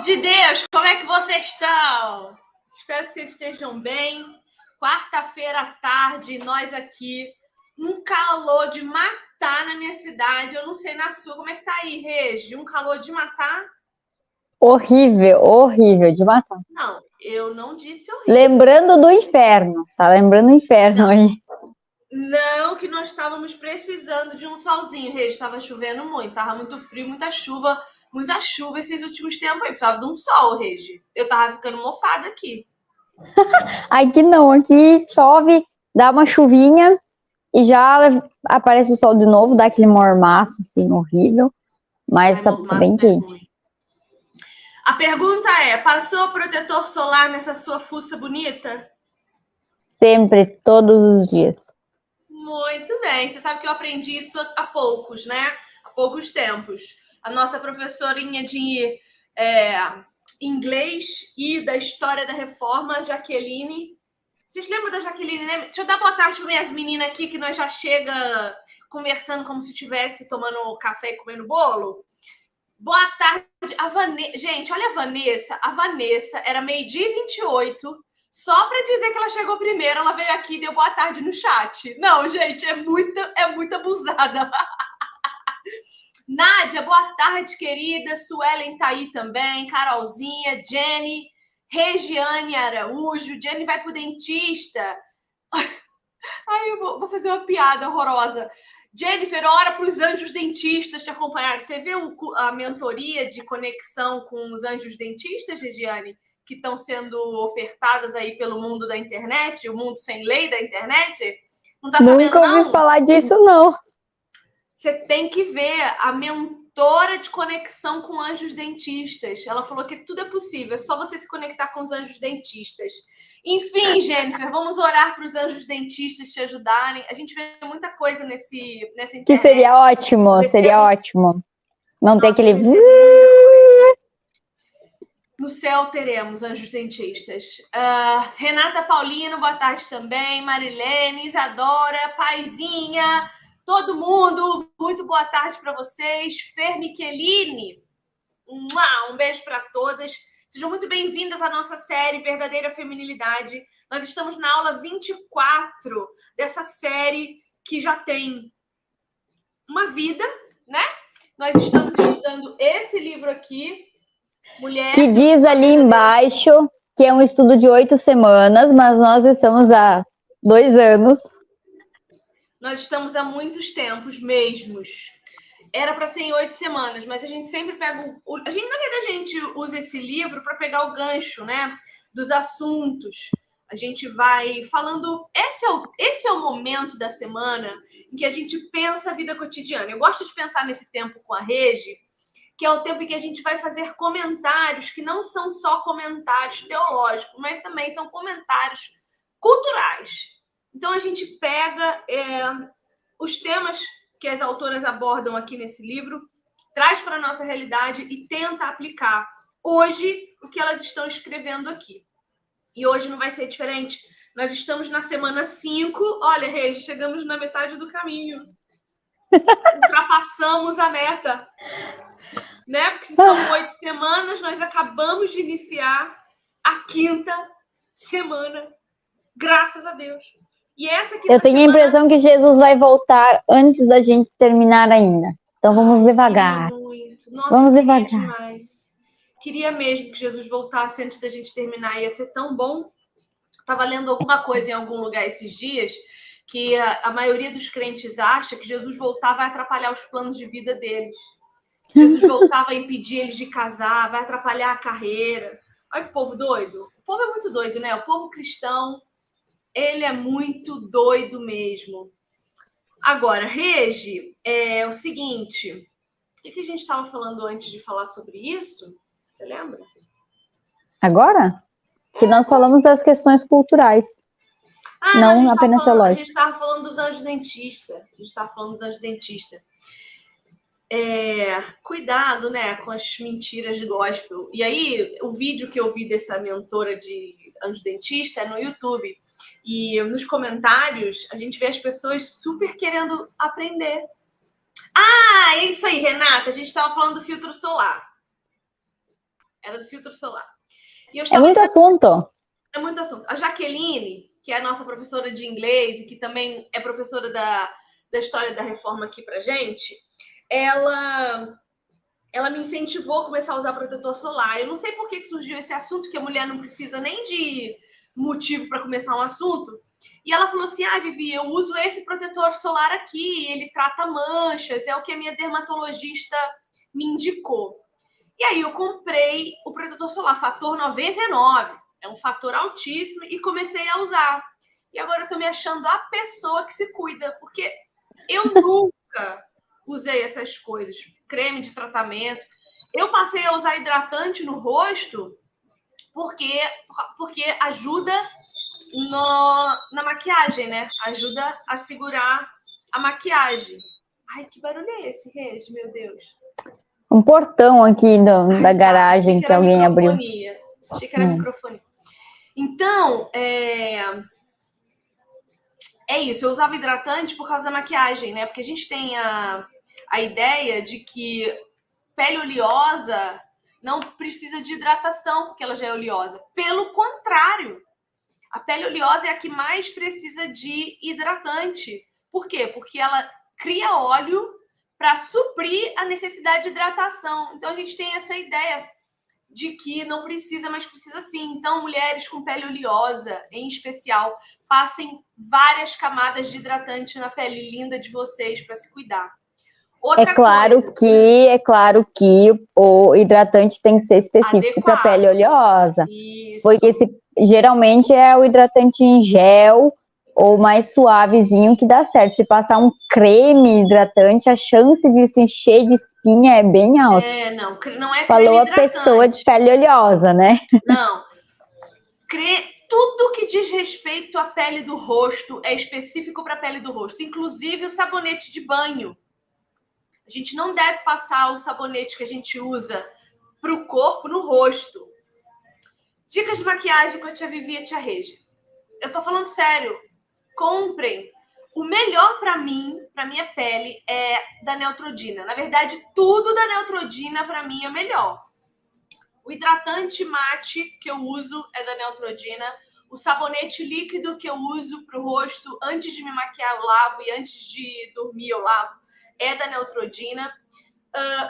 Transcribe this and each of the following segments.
Povo de Deus, como é que vocês estão? Espero que vocês estejam bem. Quarta-feira à tarde, nós aqui, um calor de matar na minha cidade. Eu não sei na sua, como é que tá aí, Regi? Um calor de matar? Horrível de matar. Não, eu não disse horrível. Lembrando do inferno, tá lembrando do inferno aí. Não, que nós estávamos precisando de um solzinho, Regi. Estava chovendo muito, tava muito frio, muita chuva esses últimos tempos aí. Precisava de um sol, Regi. Eu tava ficando mofada aqui. Aqui não, aqui chove, dá uma chuvinha e já aparece o sol de novo, dá aquele mormaço assim, horrível. Mas tá bem quente. A pergunta é, passou protetor solar nessa sua fuça bonita? Sempre, todos os dias. Muito bem. Você sabe que eu aprendi isso há poucos, né? Há poucos tempos. A nossa professorinha de inglês e da história da reforma, Jaqueline. Vocês lembram da Jaqueline, né? Deixa eu dar boa tarde para minhas meninas aqui, que nós já chega conversando como se estivesse tomando café e comendo bolo. Boa tarde, a Vanessa. Gente, olha a Vanessa. A Vanessa era 12h28. Só para dizer que ela chegou primeiro, ela veio aqui e deu boa tarde no chat. Não, gente, é muito abusada. Nádia, boa tarde, querida. Suelen tá aí também. Carolzinha, Jenny, Regiane Araújo. Jenny vai pro dentista. Ai, eu vou fazer uma piada horrorosa. Jennifer, ora para os anjos dentistas te acompanhar. Você viu a mentoria de conexão com os anjos dentistas, Regiane? Que estão sendo ofertadas aí pelo mundo da internet, o mundo sem lei da internet? Não tá sabendo, não? Nunca ouvi falar disso, não. Você tem que ver a mentora de conexão com anjos dentistas. Ela falou que tudo é possível, é só você se conectar com os anjos dentistas. Enfim, Jennifer, vamos orar para os anjos dentistas te ajudarem. A gente vê muita coisa nessa internet. Que seria ótimo. Não tem aquele... No céu teremos anjos dentistas. Renata Paulino, boa tarde também. Marilene, Isadora, Paizinha, todo mundo, muito boa tarde para vocês. Fer Michelini, um beijo para todas. Sejam muito bem-vindas à nossa série Verdadeira Feminilidade. Nós estamos na aula 24 dessa série que já tem uma vida, né? Nós estamos estudando esse livro aqui, Mulher... Que diz ali embaixo que é um estudo de 8 semanas, mas nós estamos há 2 anos. Nós estamos há muitos tempos mesmos. Era para ser em 8 semanas, mas a gente sempre pega... Na verdade, a gente usa esse livro para pegar o gancho, né? Dos assuntos. A gente vai falando... Esse é o momento da semana em que a gente pensa a vida cotidiana. Eu gosto de pensar nesse tempo com a Regi, que é o tempo em que a gente vai fazer comentários que não são só comentários teológicos, mas também são comentários culturais. Então, a gente pega os temas que as autoras abordam aqui nesse livro, traz para a nossa realidade e tenta aplicar hoje o que elas estão escrevendo aqui. E hoje não vai ser diferente. Nós estamos na semana 5. Olha, Regi, chegamos na metade do caminho. Ultrapassamos a meta. Né? Porque se são 8 semanas, nós acabamos de iniciar a 5ª semana. Graças a Deus. E essa Eu tenho a impressão que Jesus vai voltar antes da gente terminar ainda. Então vamos devagar. Nossa, vamos devagar. Demais. Queria mesmo que Jesus voltasse antes da gente terminar. Ia ser tão bom. Estava lendo alguma coisa em algum lugar esses dias que a maioria dos crentes acha que Jesus voltar vai atrapalhar os planos de vida deles. Jesus voltar vai impedir eles de casar, vai atrapalhar a carreira. Olha que povo doido. O povo é muito doido, né? O povo cristão, ele é muito doido mesmo. Agora, Regi, é o seguinte... O que a gente estava falando antes de falar sobre isso? Você lembra? Agora? Que nós falamos das questões culturais. Não apenas teológicas. A gente estava falando dos anjos dentistas. Cuidado, né, com as mentiras de gospel. E aí, o vídeo que eu vi dessa mentora de anjo dentista é no YouTube. E nos comentários, a gente vê as pessoas super querendo aprender. É isso aí, Renata. A gente estava falando do filtro solar. Era do filtro solar. E eu É estava muito assunto. É muito assunto. A Jaqueline, que é a nossa professora de inglês e que também é professora da História da Reforma aqui pra gente, ela me incentivou a começar a usar protetor solar. Eu não sei por que surgiu esse assunto, que a mulher não precisa nem de motivo para começar um assunto. E ela falou assim: Vivi, eu uso esse protetor solar aqui, ele trata manchas, é o que a minha dermatologista me indicou. E aí eu comprei o protetor solar, fator 99. É um fator altíssimo e comecei a usar. E agora eu tô me achando a pessoa que se cuida, porque eu nunca usei essas coisas. Creme de tratamento. Eu passei a usar hidratante no rosto porque ajuda na maquiagem, né? Ajuda a segurar a maquiagem. Ai, que barulho é esse, Regi? Meu Deus. Um portão aqui da garagem que alguém abriu. Achei que era microfone. Então, é isso. Eu usava hidratante por causa da maquiagem, né? Porque a gente tem a ideia de que pele oleosa não precisa de hidratação, porque ela já é oleosa. Pelo contrário, a pele oleosa é a que mais precisa de hidratante. Por quê? Porque ela cria óleo para suprir a necessidade de hidratação. Então, a gente tem essa ideia de que não precisa, mas precisa sim. Então, mulheres com pele oleosa, em especial, passem várias camadas de hidratante na pele linda de vocês para se cuidar. É claro que o hidratante tem que ser específico para pele oleosa. Isso. Porque geralmente é o hidratante em gel ou mais suavezinho que dá certo. Se passar um creme hidratante, a chance de se encher de espinha é bem alta. Não é creme Falou hidratante. A pessoa de pele oleosa, né? Não. Tudo que diz respeito à pele do rosto é específico para a pele do rosto, inclusive o sabonete de banho. A gente não deve passar o sabonete que a gente usa para o corpo no rosto. Dicas de maquiagem com a tia Vivi e a tia Regi. Eu tô falando sério. Comprem. O melhor para mim, para minha pele, é da Neutrogena. Na verdade, tudo da Neutrogena para mim é melhor. O hidratante mate que eu uso é da Neutrogena. O sabonete líquido que eu uso para o rosto antes de me maquiar eu lavo e antes de dormir eu lavo é da Neutrogena.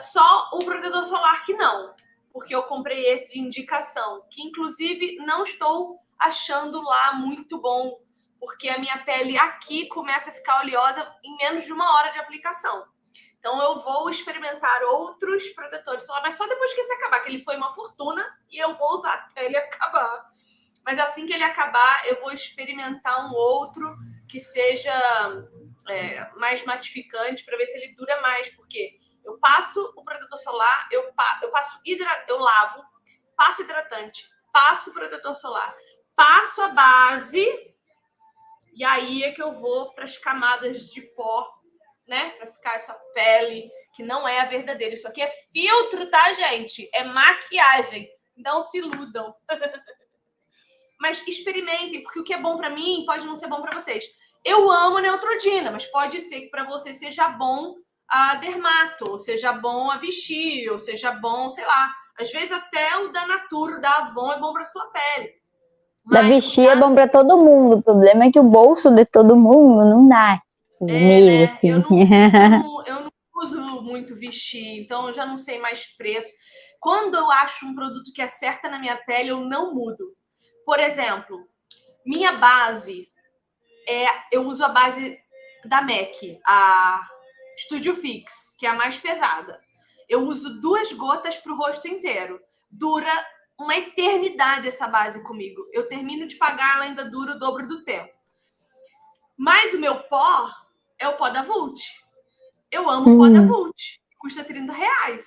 Só o protetor solar que não, porque eu comprei esse de indicação, que inclusive não estou achando lá muito bom, porque a minha pele aqui começa a ficar oleosa em menos de 1 hora de aplicação. Então eu vou experimentar outros protetores solar, mas só depois que esse acabar, que ele foi uma fortuna e eu vou usar até ele acabar. Mas assim que ele acabar, eu vou experimentar um outro que seja mais matificante para ver se ele dura mais, porque eu passo o protetor solar, eu lavo, passo hidratante, passo protetor solar, passo a base e aí é que eu vou para as camadas de pó, né? Para ficar essa pele que não é a verdadeira. Isso aqui é filtro, tá, gente? É maquiagem. Não se iludam. Mas experimentem, porque o que é bom para mim pode não ser bom para vocês. Eu amo Neutrogena, mas pode ser que para você seja bom a dermato, ou seja bom a Vichy, ou seja bom, sei lá. Às vezes até o da Natura, da Avon é bom para sua pele. Da Vichy é bom para todo mundo. O problema é que o bolso de todo mundo não dá. Né? Assim. Eu não sei, eu não uso muito Vichy, então eu já não sei mais preço. Quando eu acho um produto que acerta na minha pele, eu não mudo. Por exemplo, minha base eu uso a base da MAC, a Studio Fix, que é a mais pesada. Eu uso 2 gotas para o rosto inteiro. Dura uma eternidade essa base comigo. Eu termino de pagar, ela ainda dura o dobro do tempo. Mas o meu pó é o pó da Vult. Eu amo o pó da Vult. Custa R$30.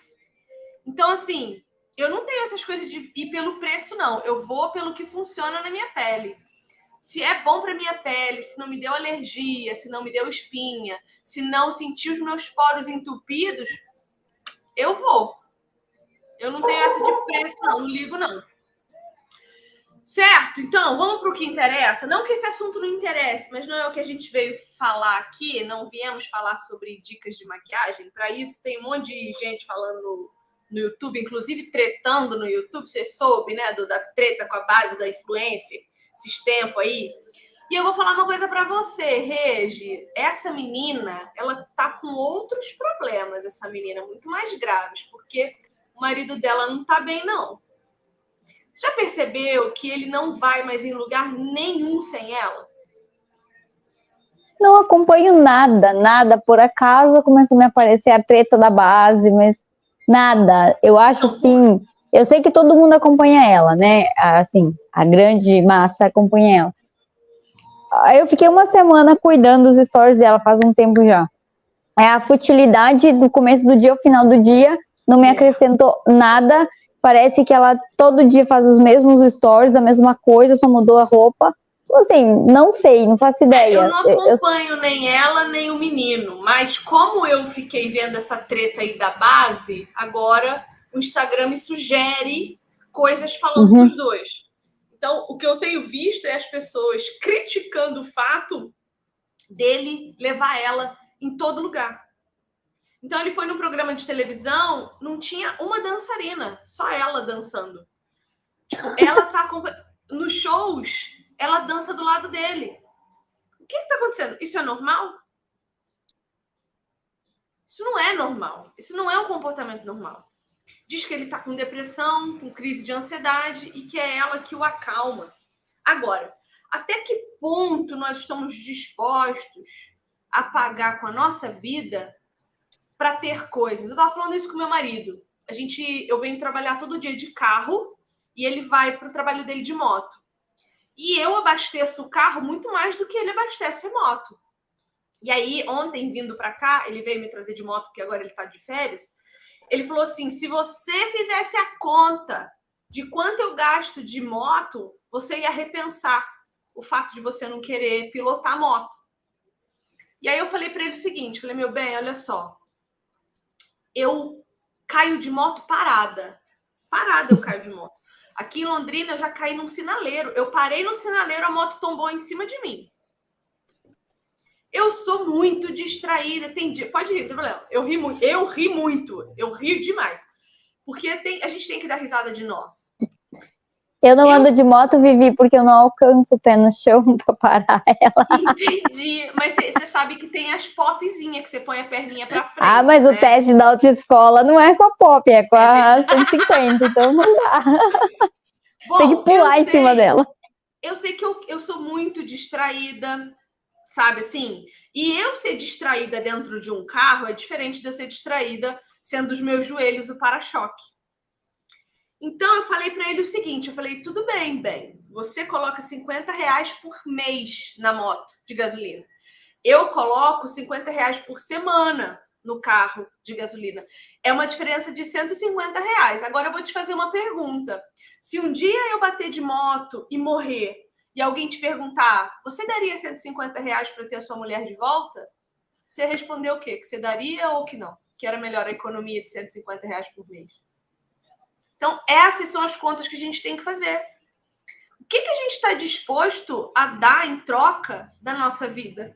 Então, assim, eu não tenho essas coisas de ir pelo preço, não. Eu vou pelo que funciona na minha pele. Se é bom para minha pele, se não me deu alergia, se não me deu espinha, se não senti os meus poros entupidos, eu vou. Eu não tenho essa de preço, não ligo, não. Certo? Então, vamos para o que interessa. Não que esse assunto não interesse, mas não é o que a gente veio falar aqui. Não viemos falar sobre dicas de maquiagem. Para isso, tem um monte de gente falando no YouTube, inclusive tretando no YouTube, você soube, né, da treta com a base da influência, esses tempos aí. E eu vou falar uma coisa para você, Regi. Essa menina, ela tá com outros problemas, essa menina, muito mais graves, porque o marido dela não tá bem, não. Você já percebeu que ele não vai mais em lugar nenhum sem ela? Não acompanho nada. Por acaso começou a me aparecer a treta da base, mas nada. Eu acho assim. Eu sei que todo mundo acompanha ela, né? Assim, a grande massa acompanha ela. Aí eu fiquei uma semana cuidando dos stories dela, faz um tempo já. A futilidade do começo do dia ao final do dia não me acrescentou nada. Parece que ela todo dia faz os mesmos stories, a mesma coisa, só mudou a roupa. Assim, não sei, não faço ideia. Eu não acompanho nem ela, nem o menino, mas como eu fiquei vendo essa treta aí da base, agora o Instagram me sugere coisas falando dos dois. Então, o que eu tenho visto é as pessoas criticando o fato dele levar ela em todo lugar. Então, ele foi num programa de televisão, não tinha uma dançarina, só ela dançando. Tipo, ela tá nos shows, ela dança do lado dele. O que está acontecendo? Isso é normal? Isso não é normal. Isso não é um comportamento normal. Diz que ele está com depressão, com crise de ansiedade e que é ela que o acalma. Agora, até que ponto nós estamos dispostos a pagar com a nossa vida para ter coisas? Eu estava falando isso com meu marido. Eu venho trabalhar todo dia de carro e ele vai para o trabalho dele de moto. E eu abasteço o carro muito mais do que ele abastece a moto. E aí, ontem, vindo para cá, ele veio me trazer de moto, porque agora ele está de férias. Ele falou assim, se você fizesse a conta de quanto eu gasto de moto, você ia repensar o fato de você não querer pilotar moto. E aí eu falei para ele o seguinte, falei, meu bem, olha só, eu caio de moto parada eu caio de moto. Aqui em Londrina eu já caí num sinaleiro, eu parei no sinaleiro, a moto tombou em cima de mim. Eu sou muito distraída, tem dia, pode rir, não tem problema. Eu rio demais. Porque a gente tem que dar risada de nós. Eu não ando de moto, Vivi, porque eu não alcanço o pé no chão para parar ela. Entendi. Mas você sabe que tem as popzinhas que você põe a perninha para frente. Ah, mas né? O teste da autoescola não é com a pop, é com a 150, então não dá. Bom, tem que pular em cima dela. Eu sei que eu sou muito distraída, sabe assim? E eu ser distraída dentro de um carro é diferente de eu ser distraída sendo os meus joelhos o para-choque. Então, eu falei para ele o seguinte, eu falei, tudo bem, você coloca R$50 por mês na moto de gasolina. Eu coloco R$50 por semana no carro de gasolina. É uma diferença de R$150. Agora, eu vou te fazer uma pergunta. Se um dia eu bater de moto e morrer, e alguém te perguntar, você daria R$150 para ter a sua mulher de volta? Você respondeu o quê? Que você daria ou que não? Que era melhor a economia de R$150 por mês. Então, essas são as contas que a gente tem que fazer. O que a gente está disposto a dar em troca da nossa vida?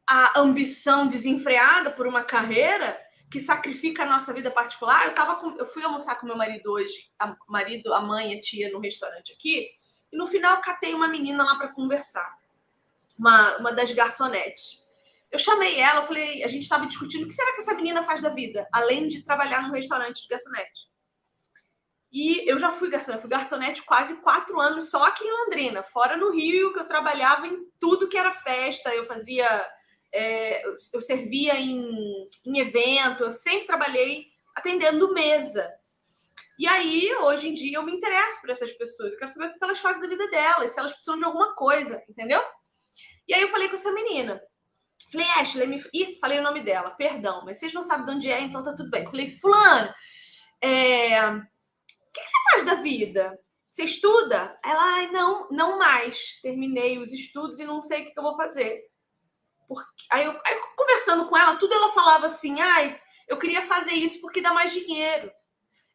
A ambição desenfreada por uma carreira que sacrifica a nossa vida particular. Eu fui almoçar com meu marido hoje, a mãe, a tia, no restaurante aqui, e no final catei uma menina lá para conversar, uma das garçonetes. Eu chamei ela, eu falei, a gente estava discutindo o que será que essa menina faz da vida, além de trabalhar num restaurante de garçonete. E eu já fui garçonete quase 4 anos só aqui em Londrina, fora no Rio, que eu trabalhava em tudo que era festa, eu fazia, eu servia em evento, eu sempre trabalhei atendendo mesa. E aí, hoje em dia, eu me interesso por essas pessoas, eu quero saber o que elas fazem da vida delas, se elas precisam de alguma coisa, entendeu? E aí eu falei com essa menina, falei, Ashley, falei o nome dela, perdão, mas vocês não sabem de onde é, então tá tudo bem. Falei, fulana, o que você faz da vida? Você estuda? Ela, não mais. Terminei os estudos e não sei o que eu vou fazer. Aí conversando com ela, tudo ela falava assim, eu queria fazer isso porque dá mais dinheiro.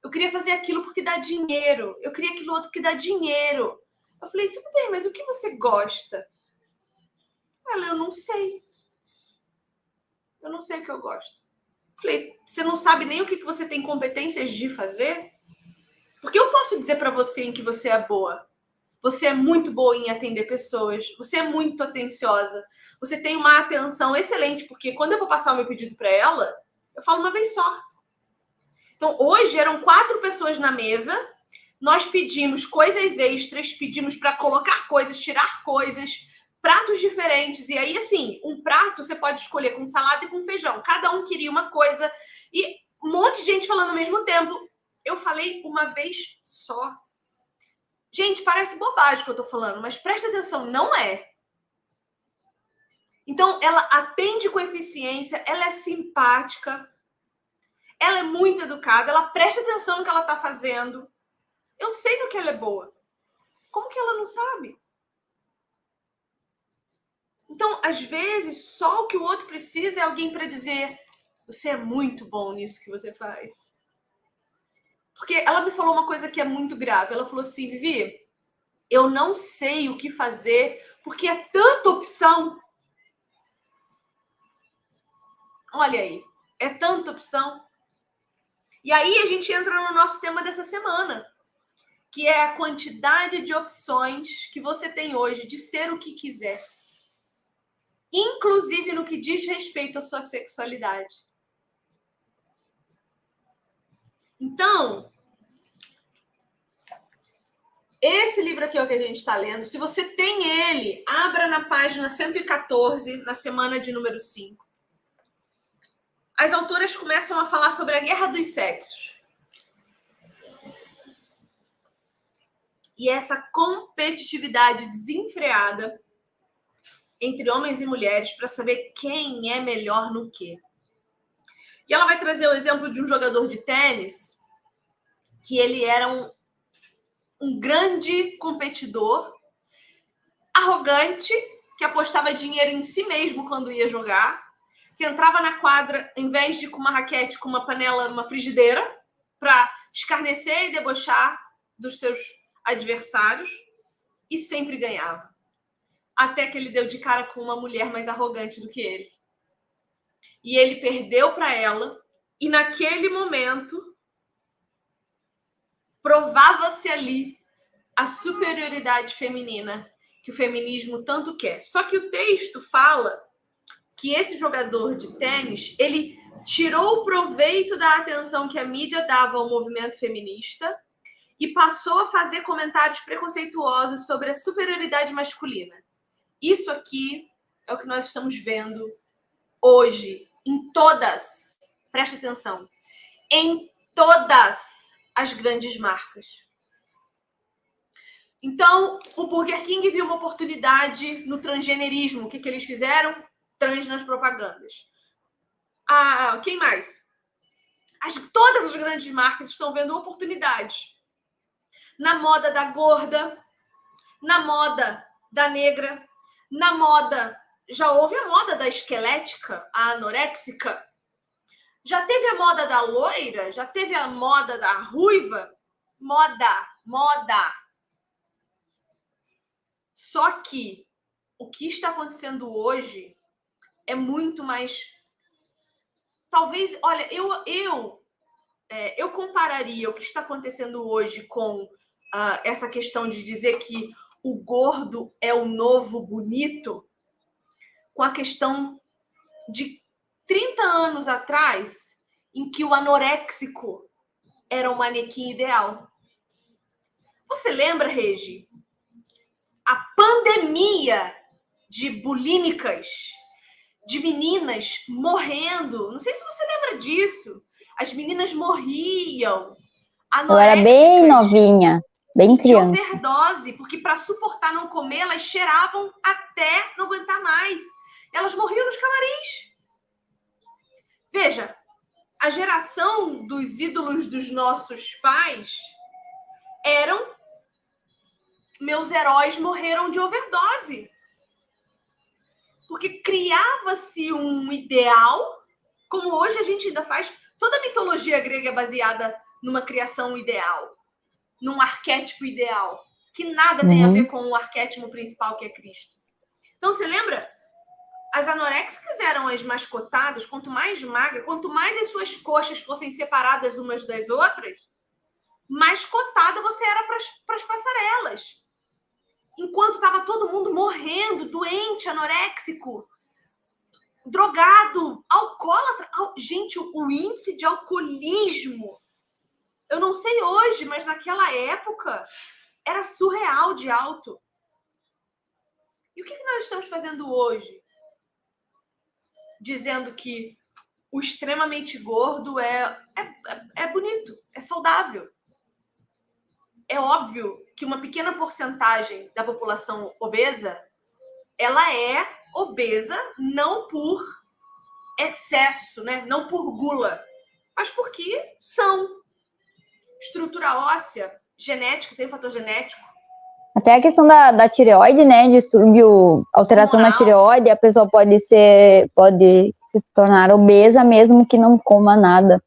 Eu queria fazer aquilo porque dá dinheiro. Eu queria aquilo outro porque dá dinheiro. Eu falei, tudo bem, mas o que você gosta? Ela, eu não sei. Eu não sei o que eu gosto. Falei, você não sabe nem o que você tem competências de fazer? Porque eu posso dizer para você em que você é boa. Você é muito boa em atender pessoas. Você é muito atenciosa. Você tem uma atenção excelente, porque quando eu vou passar o meu pedido para ela, eu falo uma vez só. Então, hoje eram 4 pessoas na mesa. Nós pedimos coisas extras, pedimos para colocar coisas, tirar coisas, pratos diferentes. E aí, assim, um prato você pode escolher com salada e com feijão. Cada um queria uma coisa. E um monte de gente falando ao mesmo tempo. Eu falei uma vez só. Gente, parece bobagem o que eu tô falando, mas preste atenção, não é. Então, ela atende com eficiência, ela é simpática, ela é muito educada, ela presta atenção no que ela tá fazendo. Eu sei no que ela é boa. Como que ela não sabe? Então, às vezes, só o que o outro precisa é alguém para dizer: você é muito bom nisso que você faz. Porque ela me falou uma coisa que é muito grave. Ela falou assim: Vivi, eu não sei o que fazer porque é tanta opção. Olha aí, é tanta opção. E aí a gente entra no nosso tema dessa semana, que é a quantidade de opções que você tem hoje de ser o que quiser. Inclusive no que diz respeito à sua sexualidade. Então, esse livro aqui é o que a gente está lendo. Se você tem ele, abra na página 114, na semana de número 5. As autoras começam a falar sobre a guerra dos sexos. E essa competitividade desenfreada entre homens e mulheres para saber quem é melhor no quê. E ela vai trazer o exemplo de um jogador de tênis que ele era um grande competidor, arrogante, que apostava dinheiro em si mesmo quando ia jogar, que entrava na quadra, em vez de com uma raquete, com uma panela, uma frigideira, para escarnecer e debochar dos seus adversários, e sempre ganhava. Até que ele deu de cara com uma mulher mais arrogante do que ele. E ele perdeu para ela, e naquele momento provava-se ali a superioridade feminina que o feminismo tanto quer. Só que o texto fala que esse jogador de tênis, ele tirou o proveito da atenção que a mídia dava ao movimento feminista e passou a fazer comentários preconceituosos sobre a superioridade masculina. Isso aqui é o que nós estamos vendo hoje em todas, preste atenção, em todas as grandes marcas. Então, o Burger King viu uma oportunidade no transgenerismo. O que eles fizeram? Trans nas propagandas. Quem mais? Todas as grandes marcas estão vendo oportunidades na moda da gorda, na moda da negra, na moda... Já houve a moda da esquelética, a anoréxica. Já teve a moda da loira, já teve a moda da ruiva. Moda. Só que o que está acontecendo hoje é muito mais... Talvez, olha, eu compararia o que está acontecendo hoje com essa questão de dizer que o gordo é o novo bonito, com a questão de 30 anos atrás, em que o anoréxico era o manequim ideal. Você lembra, Regi? A pandemia de bulímicas, de meninas morrendo. Não sei se você lembra disso. As meninas morriam. Eu era bem novinha, bem criança. De overdose, porque para suportar não comer, elas cheiravam até não aguentar mais. Elas morriam nos camarins. Veja, a geração dos ídolos dos nossos pais eram... Meus heróis morreram de overdose. Porque criava-se um ideal, como hoje a gente ainda faz. Toda a mitologia grega é baseada numa criação ideal, num arquétipo ideal, que nada tem a ver com o arquétipo principal, que é Cristo. Então, você lembra? As anoréxicas eram as mais cotadas, quanto mais magra, quanto mais as suas coxas fossem separadas umas das outras, mais cotada você era para as passarelas. Enquanto estava todo mundo morrendo, doente, anoréxico, drogado, alcoólatra. Gente, o índice de alcoolismo, eu não sei hoje, mas naquela época era surreal de alto. E o que nós estamos fazendo hoje? Dizendo que o extremamente gordo é bonito, é saudável. É óbvio que uma pequena porcentagem da população obesa, ela é obesa não por excesso, né? Não por gula, mas porque são. Estrutura óssea, genética, tem fator genético. Até a questão da tireoide, né? Distúrbio, alteração na tireoide, a pessoa pode se tornar obesa mesmo que não coma nada.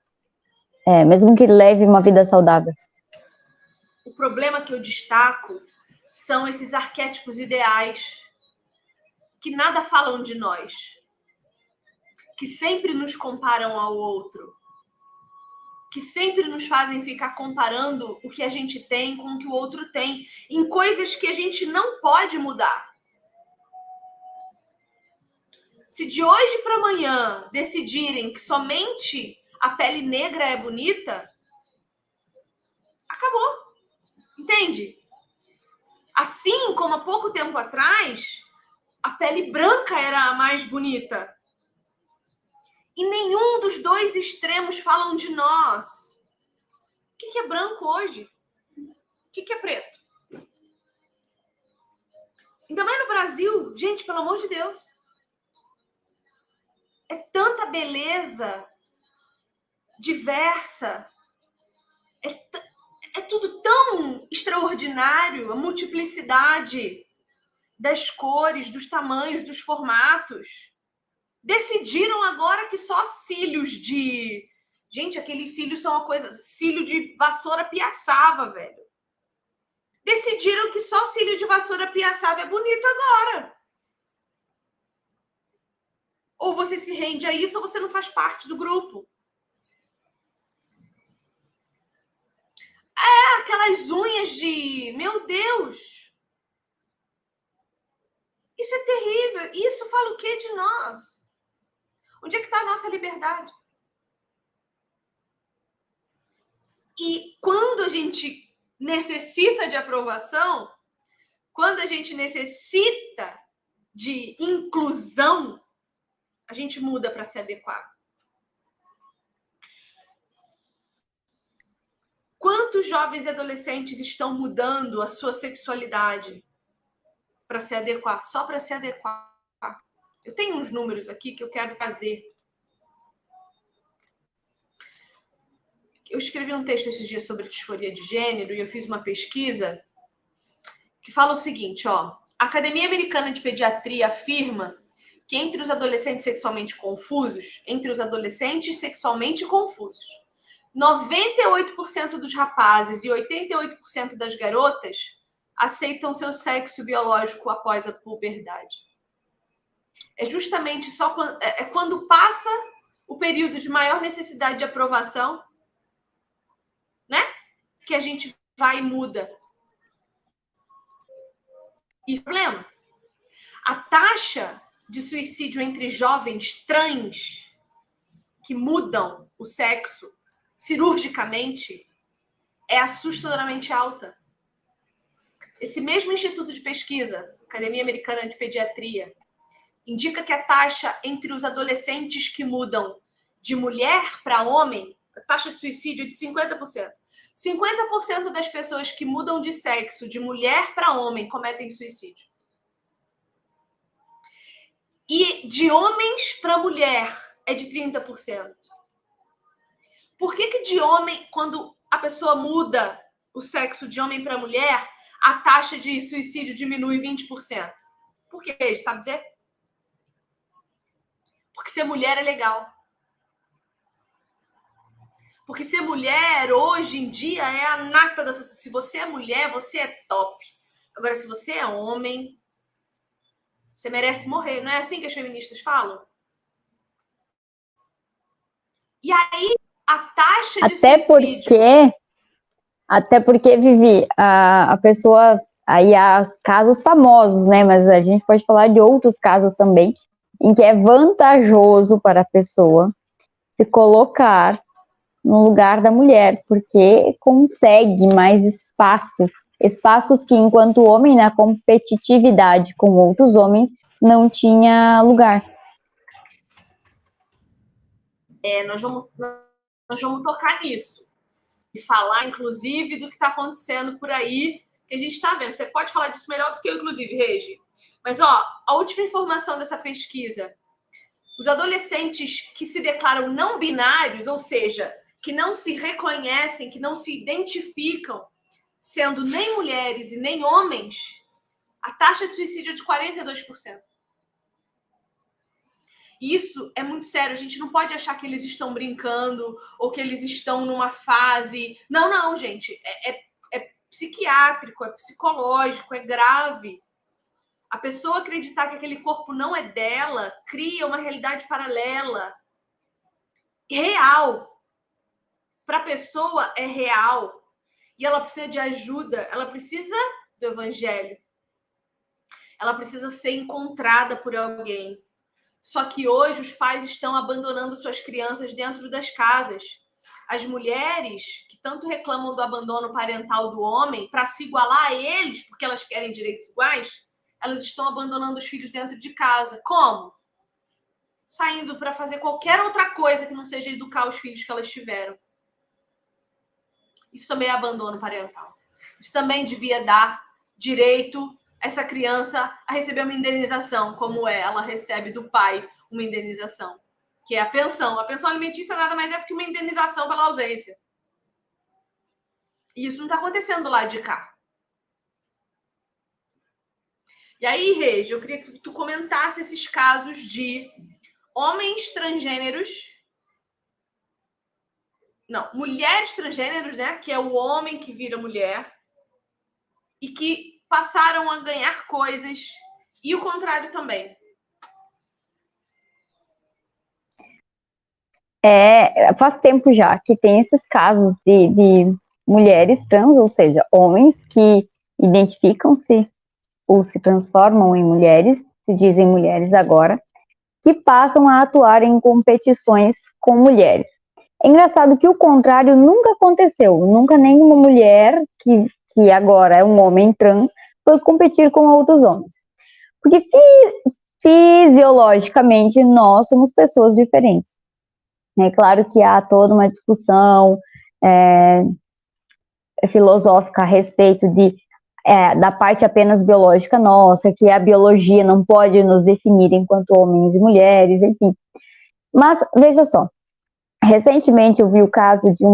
Mesmo que leve uma vida saudável. O problema que eu destaco são esses arquétipos ideais que nada falam de nós, que sempre nos comparam ao outro, que sempre nos fazem ficar comparando o que a gente tem com o que o outro tem, em coisas que a gente não pode mudar. Se de hoje para amanhã decidirem que somente a pele negra é bonita, acabou. Entende? Assim como há pouco tempo atrás, a pele branca era a mais bonita. E nenhum dos dois extremos falam de nós. O que é branco hoje? O que é preto? Ainda mais no Brasil, gente, pelo amor de Deus. É tanta beleza diversa. É tudo tão extraordinário, a multiplicidade das cores, dos tamanhos, dos formatos. Decidiram agora que só cílios de... Gente, aqueles cílios são uma coisa... Cílio de vassoura piaçava, velho. Decidiram que só cílio de vassoura piaçava é bonito agora. Ou você se rende a isso ou você não faz parte do grupo. Aquelas unhas de... Meu Deus! Isso é terrível. Isso fala o quê de nós? Onde é que está a nossa liberdade? E quando a gente necessita de aprovação, quando a gente necessita de inclusão, a gente muda para se adequar. Quantos jovens e adolescentes estão mudando a sua sexualidade para se adequar? Só para se adequar. Eu tenho uns números aqui que eu quero fazer. Eu escrevi um texto esses dias sobre disforia de gênero e eu fiz uma pesquisa que fala o seguinte, ó. A Academia Americana de Pediatria afirma que entre os adolescentes sexualmente confusos, 98% dos rapazes e 88% das garotas aceitam seu sexo biológico após a puberdade. É justamente só quando passa o período de maior necessidade de aprovação, né? Que a gente vai e muda. Isso é problema. A taxa de suicídio entre jovens trans que mudam o sexo cirurgicamente é assustadoramente alta. Esse mesmo instituto de pesquisa, Academia Americana de Pediatria, indica que a taxa entre os adolescentes que mudam de mulher para homem, a taxa de suicídio é de 50%. 50% das pessoas que mudam de sexo de mulher para homem cometem suicídio. E de homens para mulher é de 30%. Por que de homem, quando a pessoa muda o sexo de homem para mulher, a taxa de suicídio diminui 20%? Por quê? Sabe dizer? Porque ser mulher é legal. Porque ser mulher, hoje em dia, é a nata da sociedade. Se você é mulher, você é top. Agora, se você é homem, Você merece morrer. Não é assim que as feministas falam? E aí, a taxa de suicídio... Até porque, Vivi, a pessoa... Aí há casos famosos, né? Mas a gente pode falar de outros casos também, em que é vantajoso para a pessoa se colocar no lugar da mulher, porque consegue mais espaços que, enquanto homem, na competitividade com outros homens, não tinha lugar. Nós vamos tocar nisso. E falar, inclusive, do que está acontecendo por aí, que a gente está vendo. Você pode falar disso melhor do que eu, inclusive, Regi. Mas, a última informação dessa pesquisa. Os adolescentes que se declaram não binários, ou seja, que não se reconhecem, que não se identificam sendo nem mulheres e nem homens, a taxa de suicídio é de 42%. Isso é muito sério. A gente não pode achar que eles estão brincando ou que eles estão numa fase... Não, gente. É psiquiátrico, é psicológico, é grave. A pessoa acreditar que aquele corpo não é dela cria uma realidade paralela. Real. Para a pessoa é real. E ela precisa de ajuda. Ela precisa do evangelho. Ela precisa ser encontrada por alguém. Só que hoje os pais estão abandonando suas crianças dentro das casas. As mulheres que tanto reclamam do abandono parental do homem para se igualar a eles, porque elas querem direitos iguais, elas estão abandonando os filhos dentro de casa. Como? Saindo para fazer qualquer outra coisa que não seja educar os filhos que elas tiveram. Isso também é abandono parental. Isso também devia dar direito essa criança a receber uma indenização, como ela recebe do pai uma indenização, que é a pensão. A pensão alimentícia nada mais é do que uma indenização pela ausência. E isso não está acontecendo lá de cá. E aí, Regi, eu queria que tu comentasse esses casos de homens transgêneros... Não, mulheres transgêneros, né? Que é o homem que vira mulher e que passaram a ganhar coisas, e o contrário também. Faz tempo já que tem esses casos de mulheres trans, ou seja, homens que identificam-se ou se transformam em mulheres, se dizem mulheres agora, que passam a atuar em competições com mulheres. É engraçado que o contrário nunca aconteceu, nunca nenhuma mulher que agora é um homem trans foi competir com outros homens. Porque fisiologicamente nós somos pessoas diferentes. É claro que há toda uma discussão filosófica a respeito da parte apenas biológica nossa, que a biologia não pode nos definir enquanto homens e mulheres, enfim. Mas, veja só, recentemente eu vi o caso de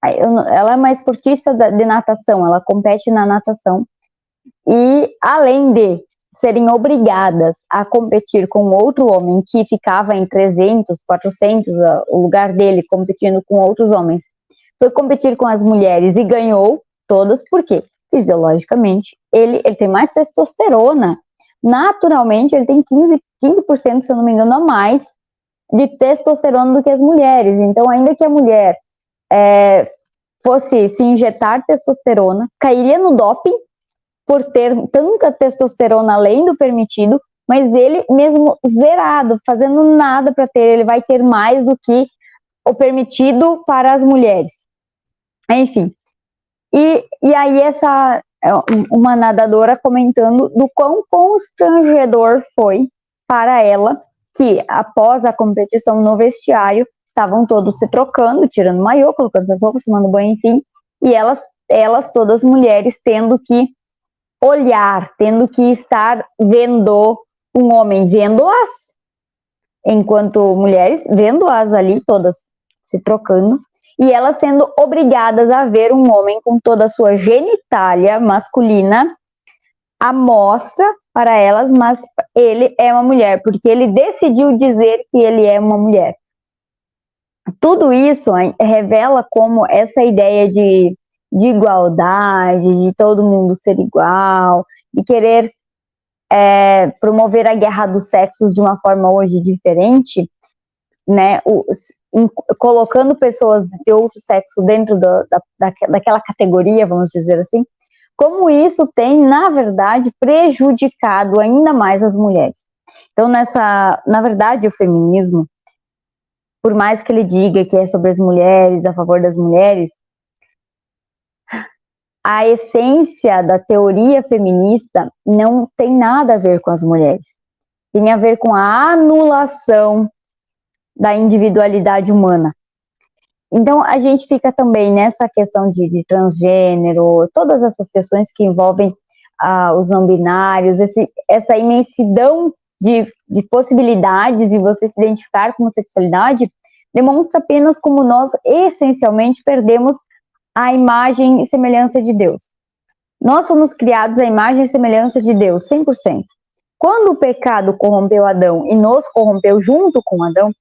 ela é uma esportista de natação, ela compete na natação, e além de serem obrigadas a competir com outro homem que ficava em 300, 400, o lugar dele competindo com outros homens, foi competir com as mulheres e ganhou todas, porque fisiologicamente ele tem mais testosterona, naturalmente ele tem 15%, se eu não me engano, a mais de testosterona do que as mulheres. Então, ainda que a mulher fosse se injetar testosterona, cairia no doping por ter tanta testosterona além do permitido, mas ele mesmo zerado, fazendo nada para ter, ele vai ter mais do que o permitido para as mulheres. Enfim, e aí uma nadadora comentando do quão constrangedor foi para ela que após a competição no vestiário, estavam todos se trocando, tirando maiô, colocando suas roupas, tomando banho, enfim, e elas todas mulheres tendo que olhar, tendo que estar vendo um homem vendo-as, enquanto mulheres vendo-as ali todas se trocando, e elas sendo obrigadas a ver um homem com toda a sua genitália masculina à mostra para elas, mas ele é uma mulher, porque ele decidiu dizer que ele é uma mulher. Tudo isso revela como essa ideia de igualdade, de todo mundo ser igual, de querer promover a guerra dos sexos de uma forma hoje diferente, né, colocando pessoas de outro sexo dentro daquela categoria, vamos dizer assim, como isso tem, na verdade, prejudicado ainda mais as mulheres. Então, na verdade, o feminismo, por mais que ele diga que é sobre as mulheres, a favor das mulheres, a essência da teoria feminista não tem nada a ver com as mulheres. Tem a ver com a anulação da individualidade humana. Então, a gente fica também nessa questão de transgênero, todas essas questões que envolvem os não binários, essa imensidão de possibilidades de você se identificar com sexualidade, demonstra apenas como nós, essencialmente, perdemos a imagem e semelhança de Deus. Nós somos criados à imagem e semelhança de Deus, 100%. Quando o pecado corrompeu Adão e nos corrompeu junto com Adão,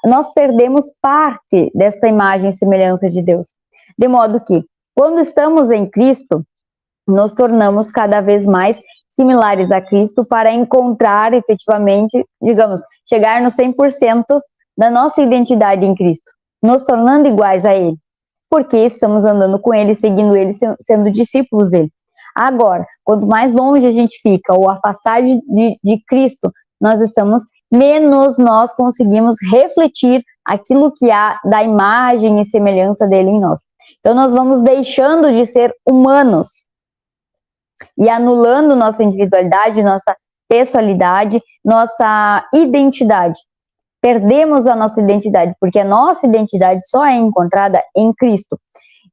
nós perdemos parte dessa imagem e semelhança de Deus. De modo que, quando estamos em Cristo, nos tornamos cada vez mais similares a Cristo para encontrar efetivamente, digamos, chegar no 100% da nossa identidade em Cristo, nos tornando iguais a Ele, porque estamos andando com Ele, seguindo Ele, sendo discípulos dEle. Agora, quanto mais longe a gente fica, ou afastar de Cristo, nós estamos, menos nós conseguimos refletir aquilo que há da imagem e semelhança dele em nós. Então, nós vamos deixando de ser humanos e anulando nossa individualidade, nossa pessoalidade, nossa identidade. Perdemos a nossa identidade, porque a nossa identidade só é encontrada em Cristo.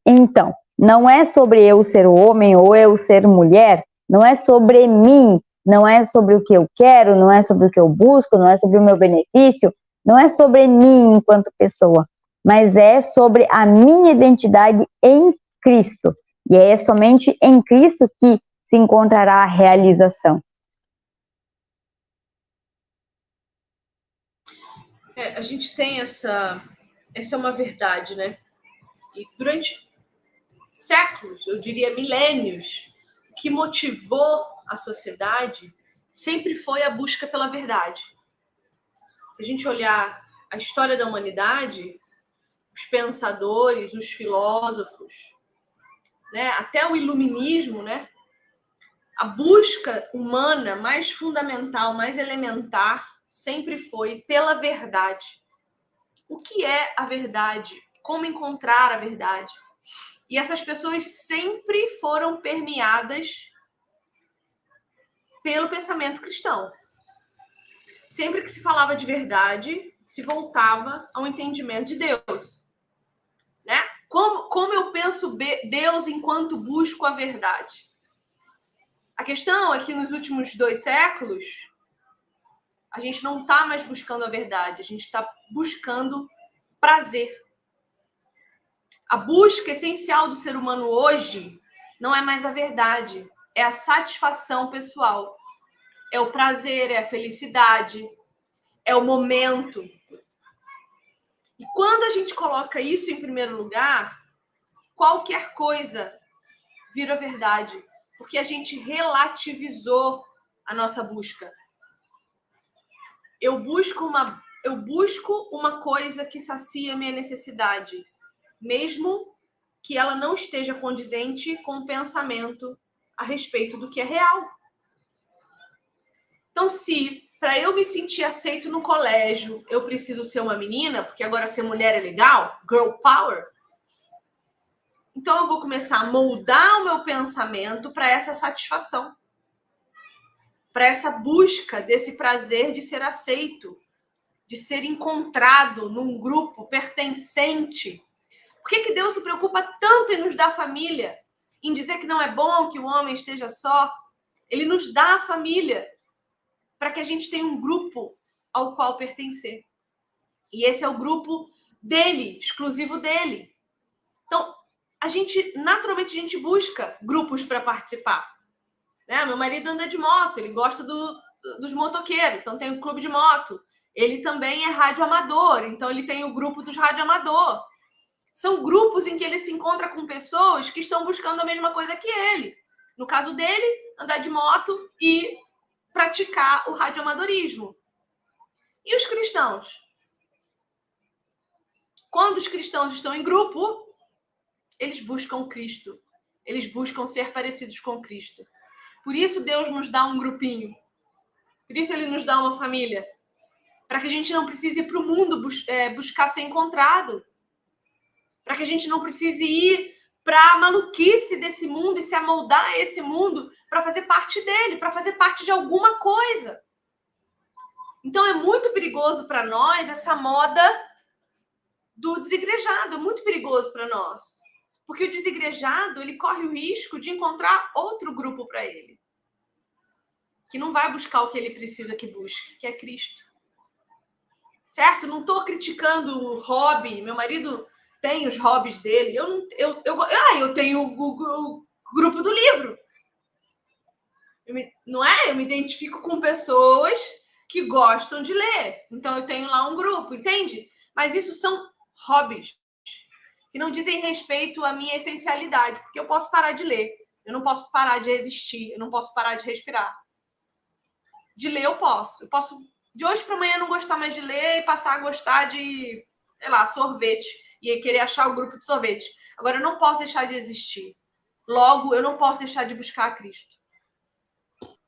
Então, não é sobre eu ser homem ou eu ser mulher, não é sobre mim, não é sobre o que eu quero, não é sobre o que eu busco, não é sobre o meu benefício, não é sobre mim enquanto pessoa, mas é sobre a minha identidade em Cristo. E é somente em Cristo que se encontrará a realização. A gente tem essa é uma verdade, né? E durante séculos, eu diria milênios, o que motivou a sociedade sempre foi a busca pela verdade. Se a gente olhar a história da humanidade, os pensadores, os filósofos, né, até o iluminismo, né, a busca humana mais fundamental, mais elementar, sempre foi pela verdade. O que é a verdade? Como encontrar a verdade? E essas pessoas sempre foram permeadas pelo pensamento cristão. Sempre que se falava de verdade, se voltava ao entendimento de Deus. Né? Como eu penso Deus enquanto busco a verdade? A questão é que nos últimos 2 séculos, a gente não está mais buscando a verdade, a gente está buscando prazer. A busca essencial do ser humano hoje não é mais a verdade, é a satisfação pessoal. É o prazer, é a felicidade, é o momento. E quando a gente coloca isso em primeiro lugar, qualquer coisa vira verdade, porque a gente relativizou a nossa busca. Eu busco uma coisa que sacia a minha necessidade, mesmo que ela não esteja condizente com o pensamento a respeito do que é real. Então, se para eu me sentir aceito no colégio, eu preciso ser uma menina, porque agora ser mulher é legal, girl power, então eu vou começar a moldar o meu pensamento para essa satisfação, para essa busca desse prazer de ser aceito, de ser encontrado num grupo pertencente. Por que Deus se preocupa tanto em nos dar família? Em dizer que não é bom que o homem esteja só? Ele nos dá a família para que a gente tenha um grupo ao qual pertencer. E esse é o grupo dele, exclusivo dele. Então, naturalmente, a gente busca grupos para participar. Né? Meu marido anda de moto, ele gosta dos motoqueiros, então tem o clube de moto. Ele também é radioamador, então ele tem o grupo dos radioamador. São grupos em que ele se encontra com pessoas que estão buscando a mesma coisa que ele. No caso dele, andar de moto e praticar o radioamadorismo. E os cristãos? Quando os cristãos estão em grupo, eles buscam Cristo. Eles buscam ser parecidos com Cristo. Por isso Deus nos dá um grupinho. Por isso Ele nos dá uma família. Para que a gente não precise ir para o mundo buscar ser encontrado. Para que a gente não precise ir para a maluquice desse mundo e se amoldar a esse mundo para fazer parte dele, para fazer parte de alguma coisa. Então é muito perigoso para nós essa moda do desigrejado, é muito perigoso para nós. Porque o desigrejado, ele corre o risco de encontrar outro grupo para ele. Que não vai buscar o que ele precisa que busque, que é Cristo. Certo? Não estou criticando o hobby. Meu marido tem os hobbies dele. Eu tenho o grupo do livro. Não é? Eu me identifico com pessoas que gostam de ler. Então, eu tenho lá um grupo, entende? Mas isso são hobbies que não dizem respeito à minha essencialidade, porque eu posso parar de ler, eu não posso parar de existir, eu não posso parar de respirar. De ler eu posso de hoje para amanhã não gostar mais de ler e passar a gostar de, sei lá, sorvete e querer achar o grupo de sorvete. Agora eu não posso deixar de existir. Logo, eu não posso deixar de buscar a Cristo.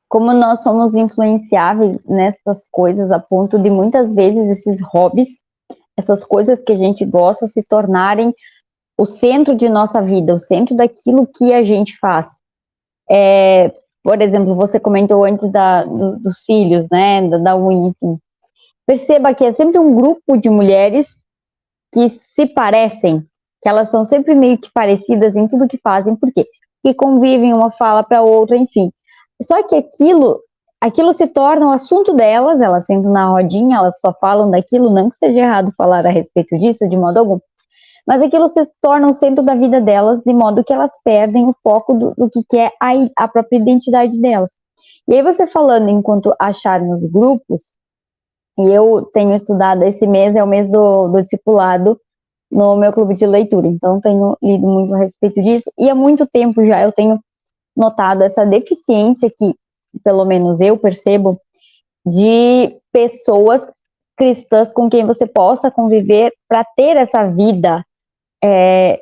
Como nós somos influenciáveis nessas coisas a ponto de muitas vezes esses hobbies, essas coisas que a gente gosta se tornarem o centro de nossa vida, o centro daquilo que a gente faz. Por exemplo, você comentou antes dos cílios, né, da unha, enfim. Perceba que é sempre um grupo de mulheres que se parecem, que elas são sempre meio que parecidas em tudo que fazem. Por quê? Porque convivem, uma fala para outra, enfim. Só que aquilo se torna o assunto delas, elas sentam na rodinha, elas só falam daquilo, não que seja errado falar a respeito disso, de modo algum, mas aquilo se torna o centro da vida delas, de modo que elas perdem o foco do que é a própria identidade delas. E aí você falando enquanto achar nos grupos, e eu tenho estudado, esse mês é o mês do discipulado no meu clube de leitura, então tenho lido muito a respeito disso, e há muito tempo já eu tenho notado essa deficiência que, pelo menos eu percebo, de pessoas cristãs com quem você possa conviver para ter essa vida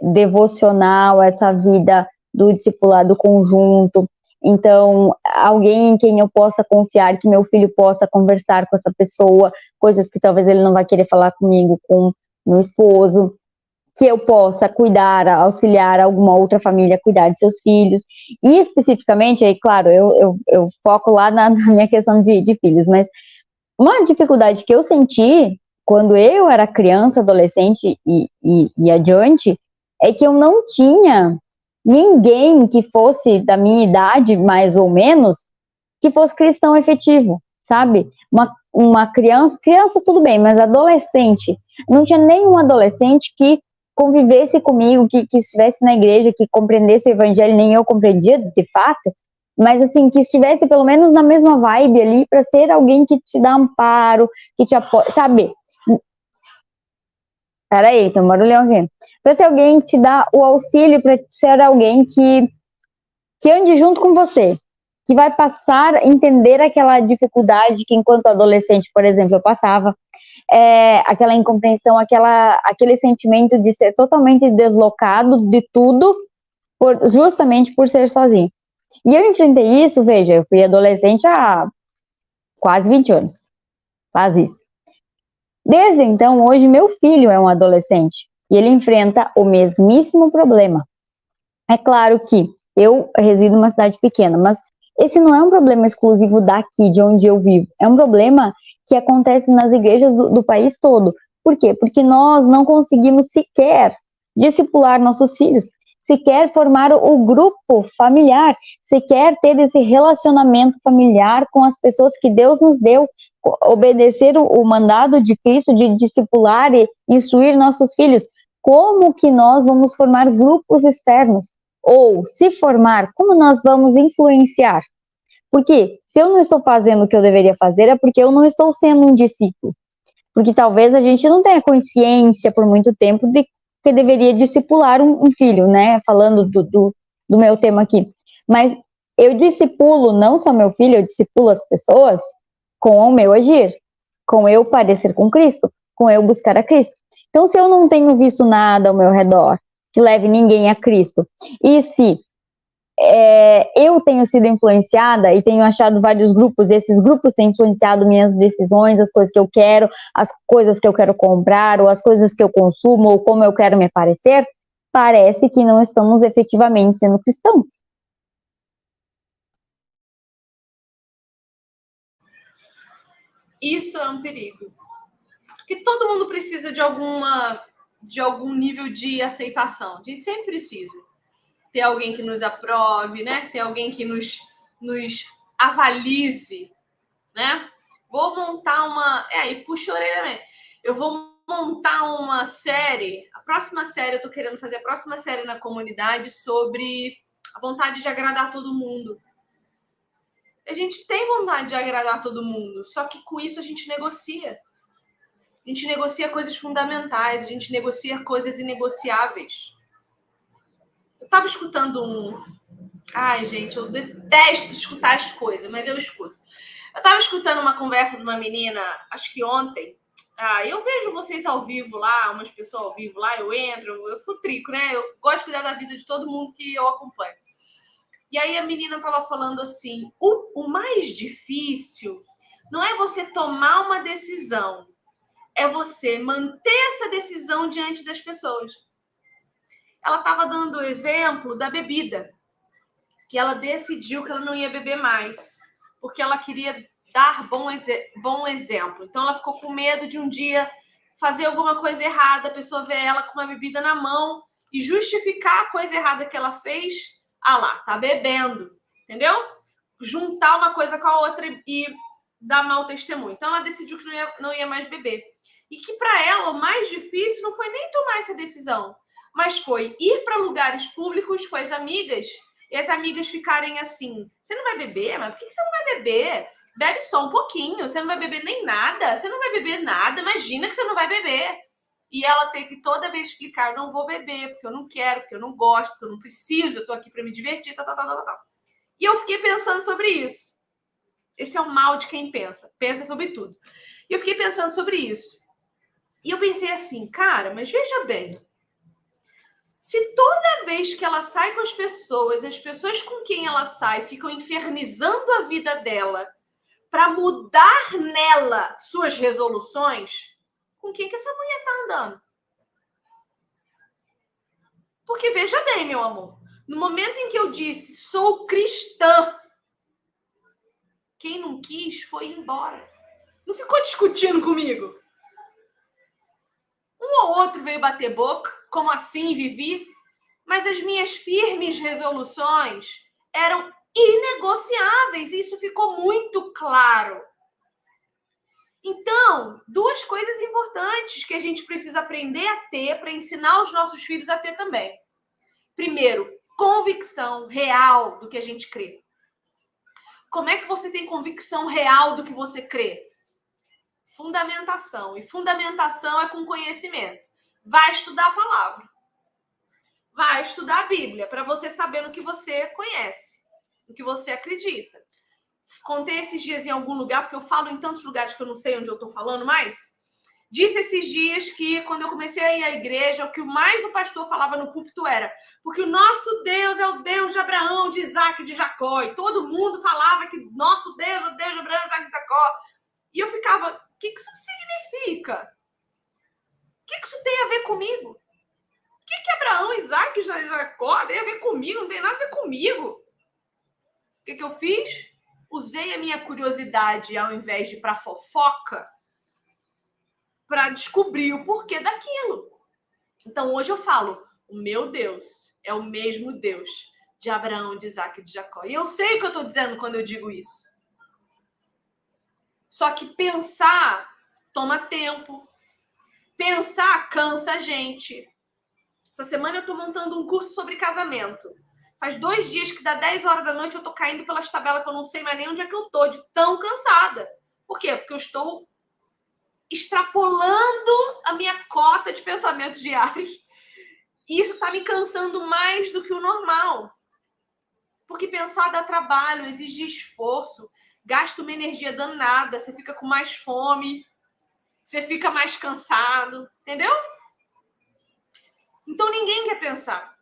devocional, essa vida do discipulado conjunto. Então, alguém em quem eu possa confiar, que meu filho possa conversar com essa pessoa, coisas que talvez ele não vai querer falar comigo, com meu esposo, que eu possa cuidar, auxiliar alguma outra família a cuidar de seus filhos. E especificamente, aí, claro, eu foco lá na minha questão de filhos, mas uma dificuldade que eu senti quando eu era criança, adolescente e adiante, é que eu não tinha ninguém que fosse da minha idade, mais ou menos, que fosse cristão efetivo, sabe? Uma criança tudo bem, mas adolescente, não tinha nenhum adolescente que convivesse comigo, que estivesse na igreja, que compreendesse o evangelho, nem eu compreendia, de fato, mas assim, que estivesse pelo menos na mesma vibe ali, para ser alguém que te dá amparo, que te apoia, sabe? Peraí, tem um barulhão aqui. Para ser alguém que te dá o auxílio, para ser alguém que ande junto com você, que vai passar a entender aquela dificuldade que enquanto adolescente, por exemplo, eu passava, aquela incompreensão, aquele sentimento de ser totalmente deslocado de tudo, justamente por ser sozinho. E eu enfrentei isso, veja, eu fui adolescente há quase 20 anos, faz isso. Desde então, hoje, meu filho é um adolescente e ele enfrenta o mesmíssimo problema. É claro que eu resido numa cidade pequena, mas esse não é um problema exclusivo daqui, de onde eu vivo. É um problema que acontece nas igrejas do país todo. Por quê? Porque nós não conseguimos sequer discipular nossos filhos, sequer formar o grupo familiar, sequer ter esse relacionamento familiar com as pessoas que Deus nos deu, obedecer o mandado de Cristo de discipular e instruir nossos filhos. Como que nós vamos formar grupos externos? Ou, se formar, como nós vamos influenciar? Porque se eu não estou fazendo o que eu deveria fazer, é porque eu não estou sendo um discípulo. Porque talvez a gente não tenha consciência por muito tempo de que deveria discipular um filho, né? Falando do meu tema aqui. Mas eu discipulo não só meu filho, eu discipulo as pessoas com o meu agir, com eu parecer com Cristo, com eu buscar a Cristo. Então, se eu não tenho visto nada ao meu redor que leve ninguém a Cristo, e se eu tenho sido influenciada e tenho achado vários grupos, esses grupos têm influenciado minhas decisões, as coisas que eu quero, as coisas que eu quero comprar, ou as coisas que eu consumo, ou como eu quero me parecer, parece que não estamos efetivamente sendo cristãos. Isso é um perigo. Porque todo mundo precisa de algum nível de aceitação. A gente sempre precisa ter alguém que nos aprove, né? Ter alguém que nos avalize, né? Vou montar uma... e puxa a orelha, né? Eu vou montar uma série, a próxima série, eu tô querendo fazer a próxima série na comunidade sobre a vontade de agradar todo mundo. A gente tem vontade de agradar todo mundo, só que com isso a gente negocia. A gente negocia coisas fundamentais, a gente negocia coisas inegociáveis. Eu tava escutando Ai, gente, eu detesto escutar as coisas, mas eu escuto. Eu tava escutando uma conversa de uma menina, acho que ontem. Eu vejo vocês ao vivo lá, umas pessoas ao vivo lá, eu entro, eu futrico, né? Eu gosto de cuidar da vida de todo mundo que eu acompanho. E aí a menina tava falando assim, o mais difícil não é você tomar uma decisão, é você manter essa decisão diante das pessoas. Ela estava dando o exemplo da bebida, que ela decidiu que ela não ia beber mais, porque ela queria dar bom exemplo. Então, ela ficou com medo de um dia fazer alguma coisa errada, a pessoa ver ela com uma bebida na mão e justificar a coisa errada que ela fez. Lá, tá bebendo, entendeu? Juntar uma coisa com a outra e dar mau testemunho. Então, ela decidiu que não ia mais beber. E que, para ela, o mais difícil não foi nem tomar essa decisão, mas foi ir para lugares públicos com as amigas e as amigas ficarem assim, você não vai beber? Mas por que você não vai beber? Bebe só um pouquinho, você não vai beber nem nada, você não vai beber nada, imagina que você não vai beber. E ela tem que toda vez explicar, eu não vou beber, porque eu não quero, porque eu não gosto, porque eu não preciso, eu tô aqui para me divertir, tal. E eu fiquei pensando sobre isso. Esse é o mal de quem pensa sobre tudo. E eu fiquei pensando sobre isso. E eu pensei assim, cara, mas veja bem, se toda vez que ela sai com as pessoas com quem ela sai ficam infernizando a vida dela para mudar nela suas resoluções, com quem que essa mulher tá andando? Porque veja bem, meu amor, no momento em que eu disse sou cristã, quem não quis foi embora. Não ficou discutindo comigo. Um ou outro veio bater boca, como assim, Vivi? Mas as minhas firmes resoluções eram inegociáveis, e isso ficou muito claro. Então, duas coisas importantes que a gente precisa aprender a ter para ensinar os nossos filhos a ter também. Primeiro, convicção real do que a gente crê. Como é que você tem convicção real do que você crê? Fundamentação. E fundamentação é com conhecimento. Vai estudar a palavra. Vai estudar a Bíblia para você saber no que você conhece, no que você acredita. Contei esses dias em algum lugar, porque eu falo em tantos lugares que eu não sei onde eu estou falando mais. Disse esses dias que, quando eu comecei a ir à igreja, o que mais o pastor falava no púlpito era porque o nosso Deus é o Deus de Abraão, de Isaac e de Jacó. E todo mundo falava que nosso Deus é o Deus de Abraão, Isaac e Jacó. E eu ficava, o que isso significa? O que isso tem a ver comigo? O que Abraão, Isaac e Jacó tem a ver comigo? Não tem nada a ver comigo. O que eu fiz? Usei a minha curiosidade, ao invés de ir para fofoca, para descobrir o porquê daquilo. Então, hoje eu falo, o meu Deus é o mesmo Deus de Abraão, de Isaac e de Jacó. E eu sei o que eu estou dizendo quando eu digo isso. Só que pensar toma tempo. Pensar cansa a gente. Essa semana eu estou montando um curso sobre casamento. Faz 2 dias que dá 10 horas da noite eu estou caindo pelas tabelas que eu não sei mais nem onde é que eu estou, de tão cansada. Por quê? Porque eu estou extrapolando a minha cota de pensamentos diários. E isso está me cansando mais do que o normal. Porque pensar dá trabalho, exige esforço, gasta uma energia danada, você fica com mais fome, você fica mais cansado, entendeu? Então ninguém quer pensar.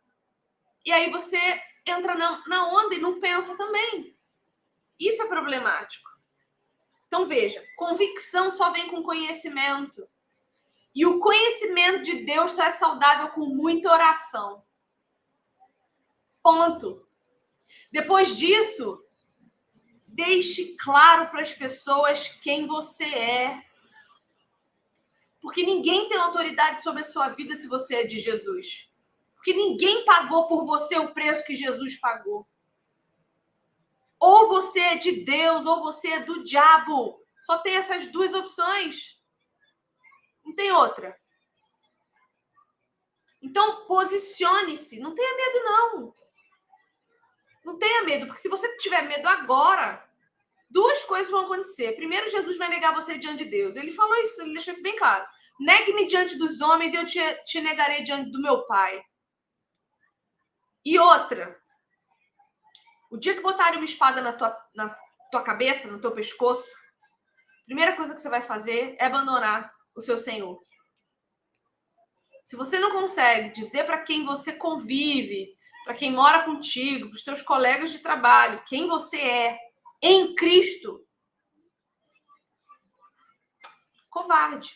E aí você entra na onda e não pensa também. Isso é problemático. Então veja, convicção só vem com conhecimento. E o conhecimento de Deus só é saudável com muita oração. Ponto. Depois disso, deixe claro para as pessoas quem você é. Porque ninguém tem autoridade sobre a sua vida se você é de Jesus. Porque ninguém pagou por você o preço que Jesus pagou. Ou você é de Deus, ou você é do diabo. Só tem essas duas opções. Não tem outra. Então, posicione-se. Não tenha medo, não. Não tenha medo, porque se você tiver medo agora, duas coisas vão acontecer. Primeiro, Jesus vai negar você diante de Deus. Ele falou isso, ele deixou isso bem claro. Negue-me diante dos homens e eu te negarei diante do meu Pai. E outra, o dia que botarem uma espada na tua cabeça, no teu pescoço, a primeira coisa que você vai fazer é abandonar o seu Senhor. Se você não consegue dizer para quem você convive, para quem mora contigo, para os teus colegas de trabalho, quem você é em Cristo, covarde.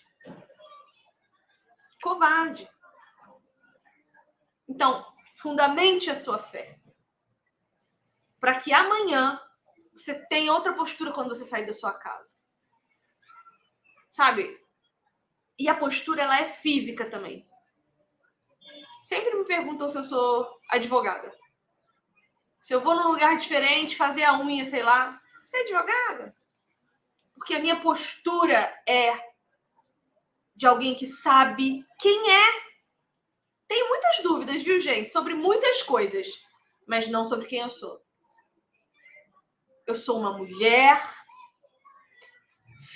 Covarde. Então, fundamente a sua fé. Para que amanhã você tenha outra postura quando você sair da sua casa. Sabe? E a postura, ela é física também. Sempre me perguntam se eu sou advogada. Se eu vou num lugar diferente, fazer a unha, sei lá. Você é advogada? Porque a minha postura é de alguém que sabe quem é. Tenho muitas dúvidas, viu, gente? Sobre muitas coisas. Mas não sobre quem eu sou. Eu sou uma mulher,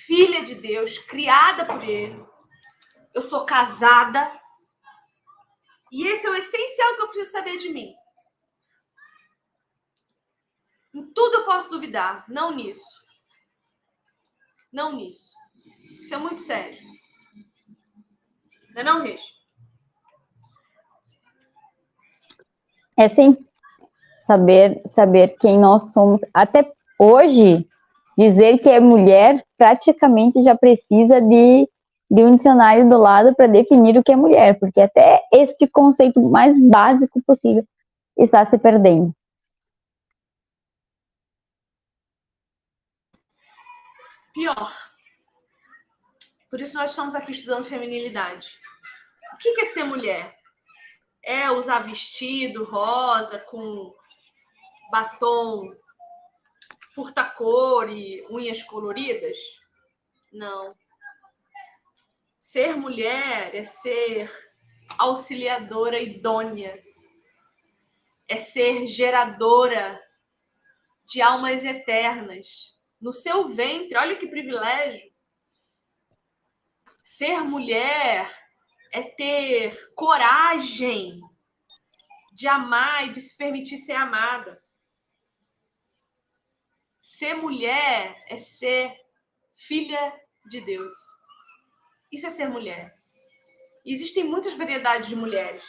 filha de Deus, criada por Ele. Eu sou casada. E esse é o essencial que eu preciso saber de mim. Em tudo eu posso duvidar, não nisso. Não nisso. Isso é muito sério. Não é não, Regi? É sim. Saber quem nós somos. Até hoje, dizer que é mulher praticamente já precisa de um dicionário do lado para definir o que é mulher, porque até este conceito mais básico possível está se perdendo. Pior. Por isso nós estamos aqui estudando feminilidade. O que é ser mulher? É usar vestido rosa com batom furta-cor e unhas coloridas? Não. Ser mulher é ser auxiliadora idônea. É ser geradora de almas eternas. No seu ventre, olha que privilégio. Ser mulher é ter coragem de amar e de se permitir ser amada. Ser mulher é ser filha de Deus. Isso é ser mulher. E existem muitas variedades de mulheres.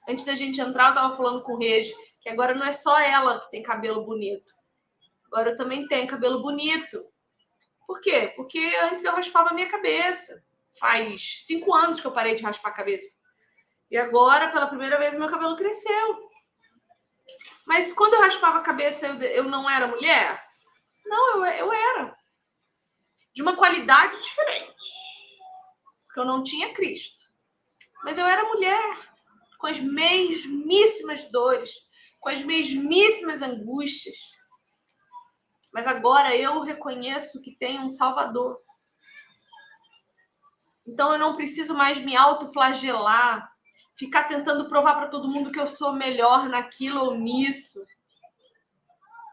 Antes da gente entrar, eu estava falando com o Regi que agora não é só ela que tem cabelo bonito. Agora eu também tenho cabelo bonito. Por quê? Porque antes eu raspava a minha cabeça. Faz 5 anos que eu parei de raspar a cabeça. E agora, pela primeira vez, meu cabelo cresceu. Mas quando eu raspava a cabeça, eu não era mulher? Não, eu era. De uma qualidade diferente. Porque eu não tinha Cristo. Mas eu era mulher. Com as mesmíssimas dores. Com as mesmíssimas angústias. Mas agora eu reconheço que tem um Salvador. Então eu não preciso mais me autoflagelar, ficar tentando provar para todo mundo que eu sou melhor naquilo ou nisso.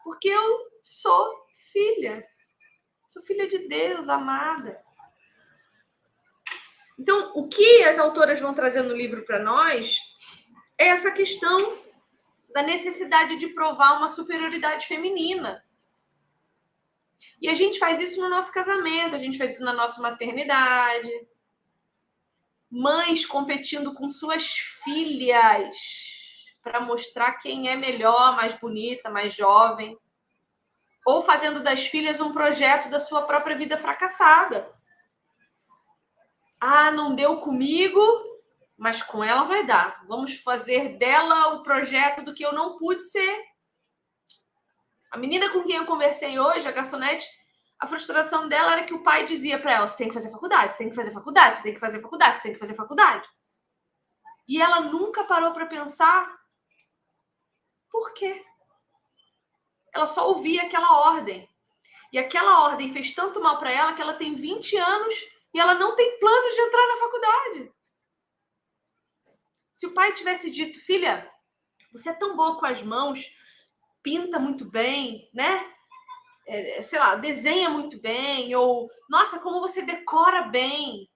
Porque eu sou filha. Sou filha de Deus, amada. Então, o que as autoras vão trazer no livro para nós é essa questão da necessidade de provar uma superioridade feminina. E a gente faz isso no nosso casamento, a gente faz isso na nossa maternidade. Mães competindo com suas filhas para mostrar quem é melhor, mais bonita, mais jovem. Ou fazendo das filhas um projeto da sua própria vida fracassada. Ah, não deu comigo, mas com ela vai dar. Vamos fazer dela o projeto do que eu não pude ser. A menina com quem eu conversei hoje, a garçonete, a frustração dela era que o pai dizia para ela: você tem que fazer faculdade, você tem que fazer faculdade, você tem que fazer faculdade, você tem que fazer faculdade. E ela nunca parou para pensar por quê. Ela só ouvia aquela ordem. E aquela ordem fez tanto mal para ela que ela tem 20 anos e ela não tem planos de entrar na faculdade. Se o pai tivesse dito: filha, você é tão boa com as mãos, pinta muito bem, né? Sei lá, desenha muito bem, ou, nossa, como você decora bem.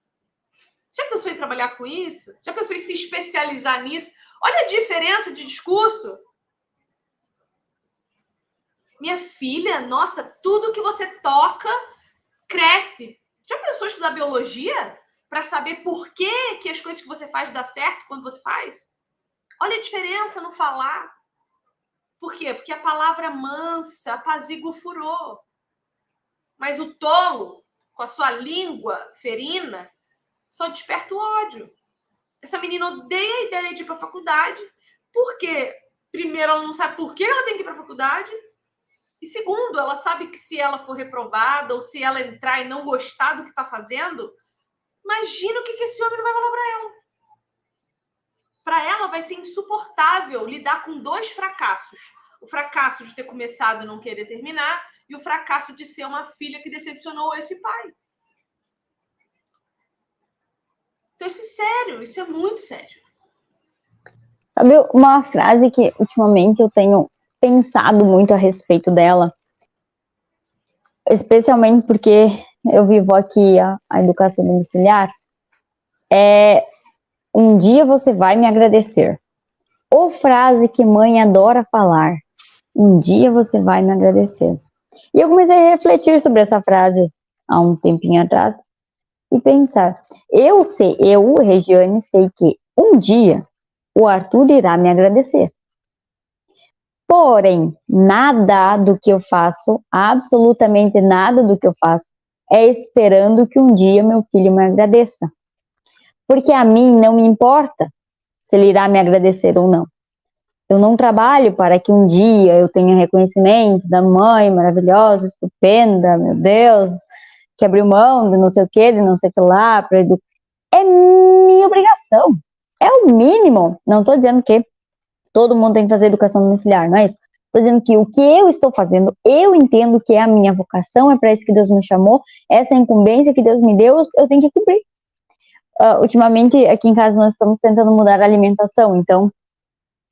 Já pensou em trabalhar com isso? Já pensou em se especializar nisso? Olha a diferença de discurso. Minha filha, nossa, tudo que você toca cresce. Já pensou em estudar biologia? Para saber por que as coisas que você faz dão certo quando você faz? Olha a diferença no falar. Por quê? Porque a palavra mansa apazigua o furor. Mas o tolo, com a sua língua ferina, só desperta o ódio. Essa menina odeia a ideia de ir para a faculdade, porque, primeiro, ela não sabe por que ela tem que ir para a faculdade, e, segundo, ela sabe que se ela for reprovada ou se ela entrar e não gostar do que está fazendo, imagina o que esse homem não vai falar para ela. Para ela vai ser insuportável lidar com 2 fracassos. O fracasso de ter começado e não querer terminar e o fracasso de ser uma filha que decepcionou esse pai. Então, isso é sério, isso é muito sério. Sabe uma frase que ultimamente eu tenho pensado muito a respeito dela, especialmente porque eu vivo aqui a educação domiciliar, um dia você vai me agradecer. Ou frase que mãe adora falar, um dia você vai me agradecer. E eu comecei a refletir sobre essa frase há um tempinho atrás e pensar, eu, Regiane, sei que um dia o Arthur irá me agradecer. Porém, nada do que eu faço, absolutamente nada do que eu faço, é esperando que um dia meu filho me agradeça. Porque a mim não me importa se ele irá me agradecer ou não. Eu não trabalho para que um dia eu tenha reconhecimento da mãe maravilhosa, estupenda, meu Deus, que abriu mão de não sei o que, de não sei o que lá, para educar. É minha obrigação. É o mínimo. Não estou dizendo que todo mundo tem que fazer educação domiciliar, não é isso? Estou dizendo que o que eu estou fazendo, eu entendo que é a minha vocação, é para isso que Deus me chamou, essa incumbência que Deus me deu, eu tenho que cumprir. Ultimamente, aqui em casa, nós estamos tentando mudar a alimentação, então,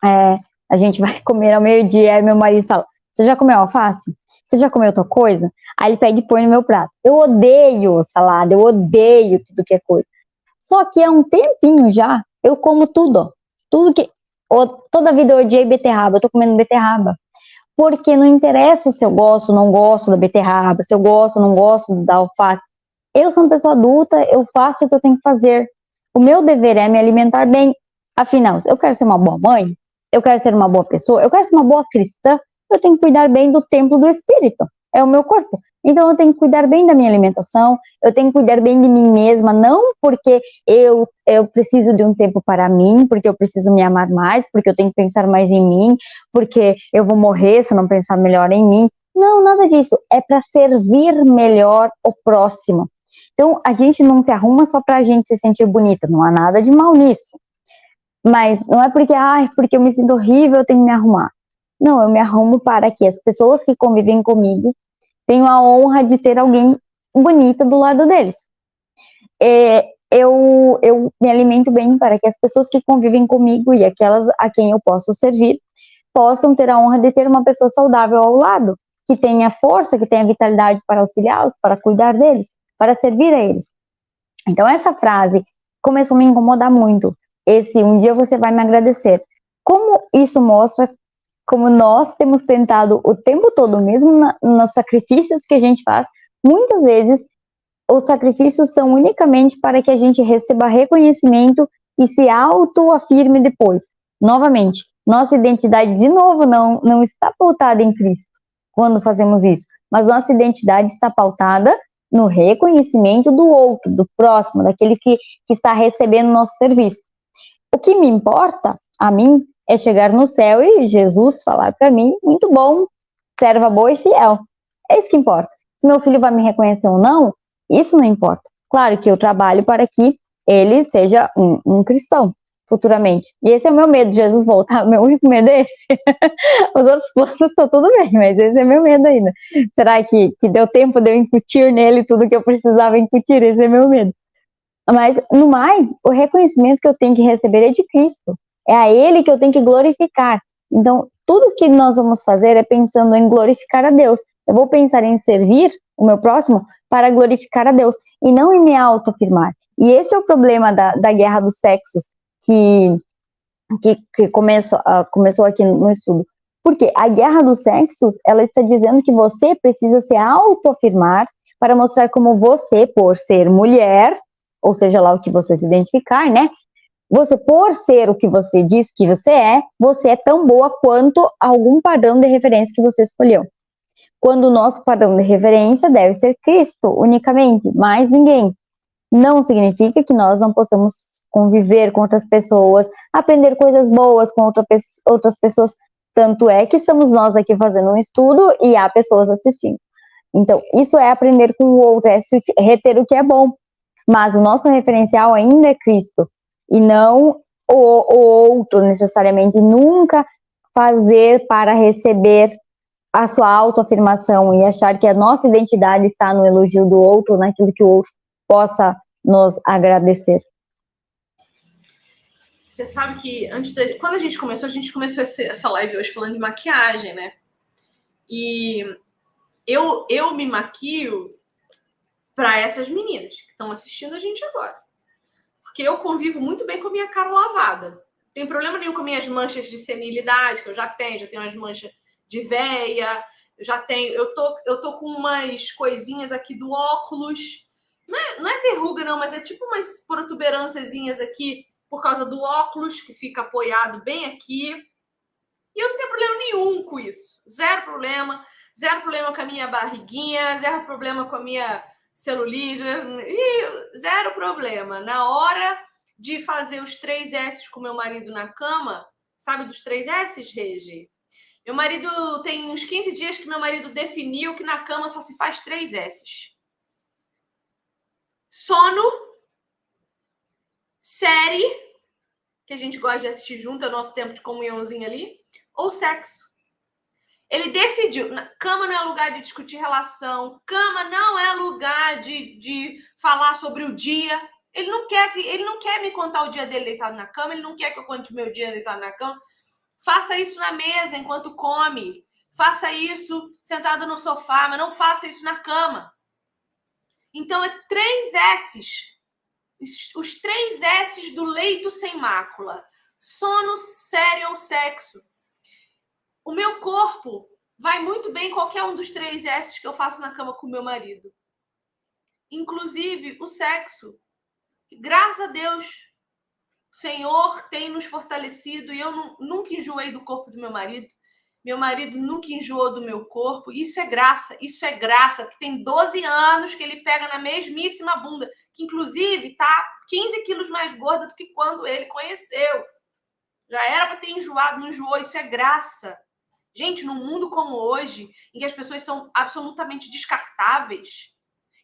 a gente vai comer ao meio-dia, aí meu marido fala, você já comeu alface? Você já comeu outra coisa? Aí ele pega e põe no meu prato. Eu odeio salada, eu odeio tudo que é coisa. Só que há um tempinho já, eu como tudo. Tudo que... Toda a vida eu odiei beterraba, eu tô comendo beterraba. Porque não interessa se eu gosto ou não gosto da beterraba, se eu gosto ou não gosto da alface. Eu sou uma pessoa adulta, eu faço o que eu tenho que fazer. O meu dever é me alimentar bem. Afinal, eu quero ser uma boa mãe, eu quero ser uma boa pessoa, eu quero ser uma boa cristã, eu tenho que cuidar bem do templo do Espírito. É o meu corpo. Então, eu tenho que cuidar bem da minha alimentação, eu tenho que cuidar bem de mim mesma, não porque eu preciso de um tempo para mim, porque eu preciso me amar mais, porque eu tenho que pensar mais em mim, porque eu vou morrer se eu não pensar melhor em mim. Não, nada disso. É para servir melhor o próximo. Então, a gente não se arruma só para a gente se sentir bonita, não há nada de mal nisso. Mas não é porque eu me sinto horrível, eu tenho que me arrumar. Não, eu me arrumo para que as pessoas que convivem comigo tenham a honra de ter alguém bonita do lado deles. Eu me alimento bem para que as pessoas que convivem comigo e aquelas a quem eu posso servir possam ter a honra de ter uma pessoa saudável ao lado, que tenha força, que tenha vitalidade para auxiliá-los, para cuidar deles, para servir a eles. Então, essa frase começou a me incomodar muito. Um dia você vai me agradecer. Como isso mostra como nós temos tentado o tempo todo, mesmo nos sacrifícios que a gente faz, muitas vezes os sacrifícios são unicamente para que a gente receba reconhecimento e se autoafirme depois. Novamente, nossa identidade, de novo, não está pautada em Cristo quando fazemos isso, mas nossa identidade está pautada no reconhecimento do outro, do próximo, daquele que está recebendo nosso serviço. O que me importa, a mim, é chegar no céu e Jesus falar para mim, muito bom, serva boa e fiel. É isso que importa. Se meu filho vai me reconhecer ou não, isso não importa. Claro que eu trabalho para que ele seja um cristão futuramente. E esse é o meu medo, Jesus voltar. Meu único medo é esse. Os outros planos estão tudo bem, mas esse é meu medo ainda. Será que deu tempo de eu incutir nele tudo que eu precisava incutir? Esse é meu medo. Mas, no mais, o reconhecimento que eu tenho que receber é de Cristo. É a Ele que eu tenho que glorificar. Então, tudo que nós vamos fazer é pensando em glorificar a Deus. Eu vou pensar em servir o meu próximo para glorificar a Deus e não em me autoafirmar. E este é o problema da guerra dos sexos que começou aqui no estudo. Porque a guerra dos sexos, ela está dizendo que você precisa se autoafirmar para mostrar como você, por ser mulher, ou seja lá o que você se identificar, né? Você, por ser o que você diz que você é tão boa quanto algum padrão de referência que você escolheu. Quando o nosso padrão de referência deve ser Cristo, unicamente, mais ninguém. Não significa que nós não possamos conviver com outras pessoas, aprender coisas boas com outras pessoas. Tanto é que estamos nós aqui fazendo um estudo e há pessoas assistindo. Então, isso é aprender com o outro, é reter o que é bom. Mas o nosso referencial ainda é Cristo, e não o outro necessariamente. Nunca fazer para receber a sua autoafirmação e achar que a nossa identidade está no elogio do outro, naquilo que o outro possa nos agradecer. Você sabe que quando a gente começou essa live hoje falando de maquiagem, né? E eu me maquio para essas meninas que estão assistindo a gente agora. Porque eu convivo muito bem com a minha cara lavada. Não tem problema nenhum com minhas manchas de senilidade, que eu já tenho umas manchas de veia, eu tô com umas coisinhas aqui do óculos. Não é verruga, não, mas é tipo umas protuberânciazinhas aqui por causa do óculos, que fica apoiado bem aqui. E eu não tenho problema nenhum com isso. Zero problema com a minha barriguinha, zero problema com a minha celulite, zero problema. Na hora de fazer os 3 S's com meu marido na cama, sabe dos 3 S's, Regi? Meu marido tem uns 15 dias que meu marido definiu que na cama só se faz 3 S's. Sono, série, que a gente gosta de assistir junto, é o nosso tempo de comunhãozinha ali, ou sexo. Ele decidiu, cama não é lugar de discutir relação, cama não é lugar de falar sobre o dia. Ele não quer me contar o dia dele deitado na cama, ele não quer que eu conte o meu dia deitado na cama. Faça isso na mesa enquanto come. Faça isso sentado no sofá, mas não faça isso na cama. Então, é 3 S's. Os 3 S's do leito sem mácula. Sono, série ou sexo. O meu corpo vai muito bem qualquer um dos 3 S's que eu faço na cama com o meu marido. Inclusive o sexo. Graças a Deus, o Senhor tem nos fortalecido e eu nunca enjoei do corpo do meu marido. Meu marido nunca enjoou do meu corpo. Isso é graça, porque tem 12 anos que ele pega na mesmíssima bunda, que inclusive tá 15 quilos mais gorda do que quando ele conheceu. Já era para ter enjoado, não enjoou, isso é graça. Gente, num mundo como hoje, em que as pessoas são absolutamente descartáveis,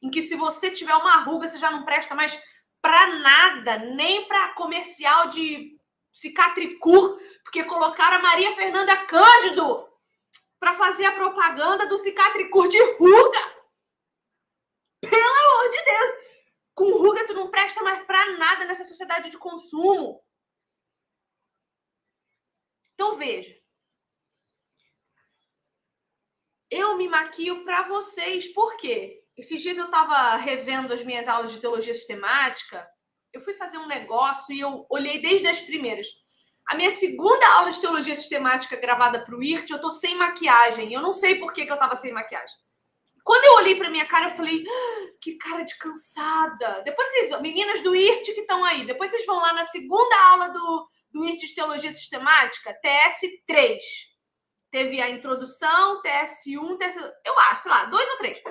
em que se você tiver uma ruga, você já não presta mais para nada, nem para comercial de Cicatricur, porque colocaram a Maria Fernanda Cândido para fazer a propaganda do Cicatricur de ruga. Pelo amor de Deus! Com ruga, tu não presta mais para nada nessa sociedade de consumo. Então, veja. Eu me maquio para vocês. Por quê? Esses dias eu estava revendo as minhas aulas de teologia sistemática. Eu fui fazer um negócio e eu olhei desde as primeiras. A minha segunda aula de teologia sistemática gravada para o IRT, eu tô sem maquiagem. Eu não sei por que eu tava sem maquiagem. Quando eu olhei para minha cara, eu falei, que cara de cansada. Depois vocês, meninas do IRT que estão aí, depois vocês vão lá na segunda aula do IRT de teologia sistemática, TS3. Teve a introdução, TS1, eu acho, sei lá, 2 ou 3.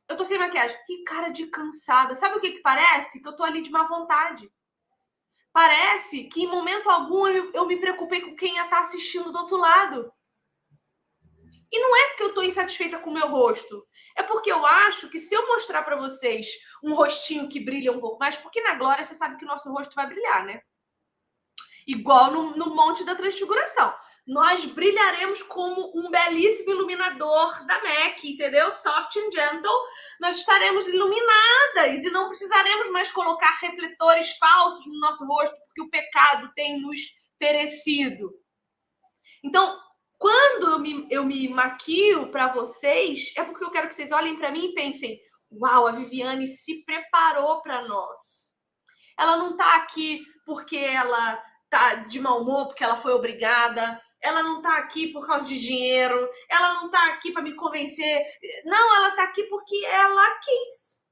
Eu tô sem maquiagem. Que cara de cansada. Sabe o que parece? Que eu tô ali de má vontade. Parece que em momento algum eu me preocupei com quem ia estar assistindo do outro lado. E não é porque eu tô insatisfeita com o meu rosto. É porque eu acho que se eu mostrar para vocês um rostinho que brilha um pouco mais, porque na glória você sabe que o nosso rosto vai brilhar, né? Igual no Monte da Transfiguração. Nós brilharemos como um belíssimo iluminador da MAC, entendeu? Soft and gentle. Nós estaremos iluminadas e não precisaremos mais colocar refletores falsos no nosso rosto, porque o pecado tem nos perecido. Então, quando eu me maquio para vocês, é porque eu quero que vocês olhem para mim e pensem, uau, a Viviane se preparou para nós. Ela não está aqui porque ela tá de mau humor, porque ela foi obrigada. Ela não tá aqui por causa de dinheiro. Ela não tá aqui para me convencer. Não, ela tá aqui porque ela quis.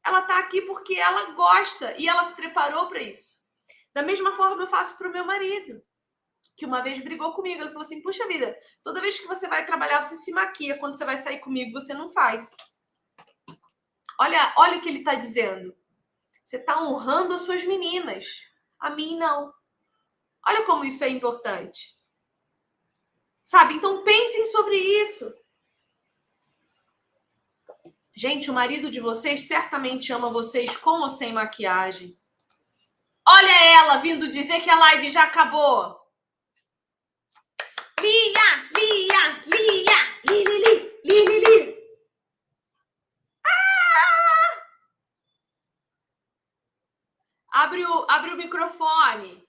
Ela tá aqui porque ela gosta e ela se preparou para isso. Da mesma forma eu faço para o meu marido, que uma vez brigou comigo. Ele falou assim, puxa vida, toda vez que você vai trabalhar, você se maquia. Quando você vai sair comigo, você não faz. Olha o que ele tá dizendo. Você tá honrando as suas meninas. A mim, não. Olha como isso é importante. Sabe? Então, pensem sobre isso. Gente, o marido de vocês certamente ama vocês com ou sem maquiagem. Olha ela vindo dizer que a live já acabou. Lia, Lia, Lia, Li, Li, Li, Li, Li, Li. Abre o microfone.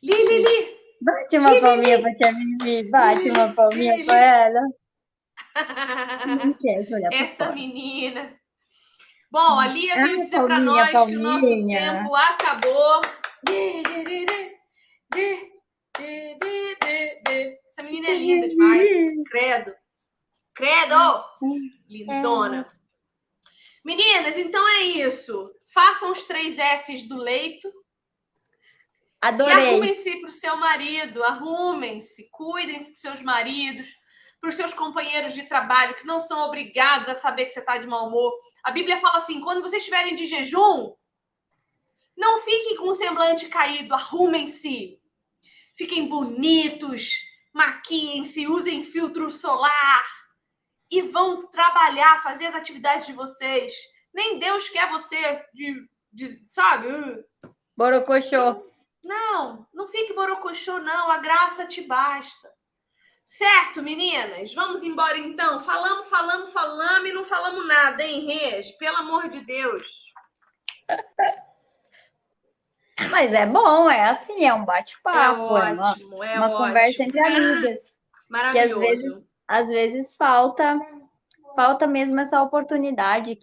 Li, Li, Li. Bate uma palminha pra tia Vivi, bate uma palminha pra ela. Não quer olhar pra Essa fora. menina. Bom, a Lia veio dizer para nós que o nosso tempo acabou. Essa menina é linda demais. Credo. Credo! Lindona. Meninas, então é isso. Façam os 3 S's do leito. Adorei. E arrumem-se para o seu marido. Arrumem-se. Cuidem-se dos seus maridos. Para os seus companheiros de trabalho que não são obrigados a saber que você está de mau humor. A Bíblia fala assim, quando vocês estiverem de jejum, não fiquem com o semblante caído, arrumem-se. Fiquem bonitos, maquiem-se, usem filtro solar e vão trabalhar, fazer as atividades de vocês. Nem Deus quer você sabe? Borocochô. Não fique borocochô, não. A graça te basta. Certo, meninas? Vamos embora, então? Falamos e não falamos nada, hein, Regi? Pelo amor de Deus. Mas é bom, é assim, é um bate-papo. É ótimo, é uma conversa entre amigas. Maravilhoso. Que às vezes falta mesmo essa oportunidade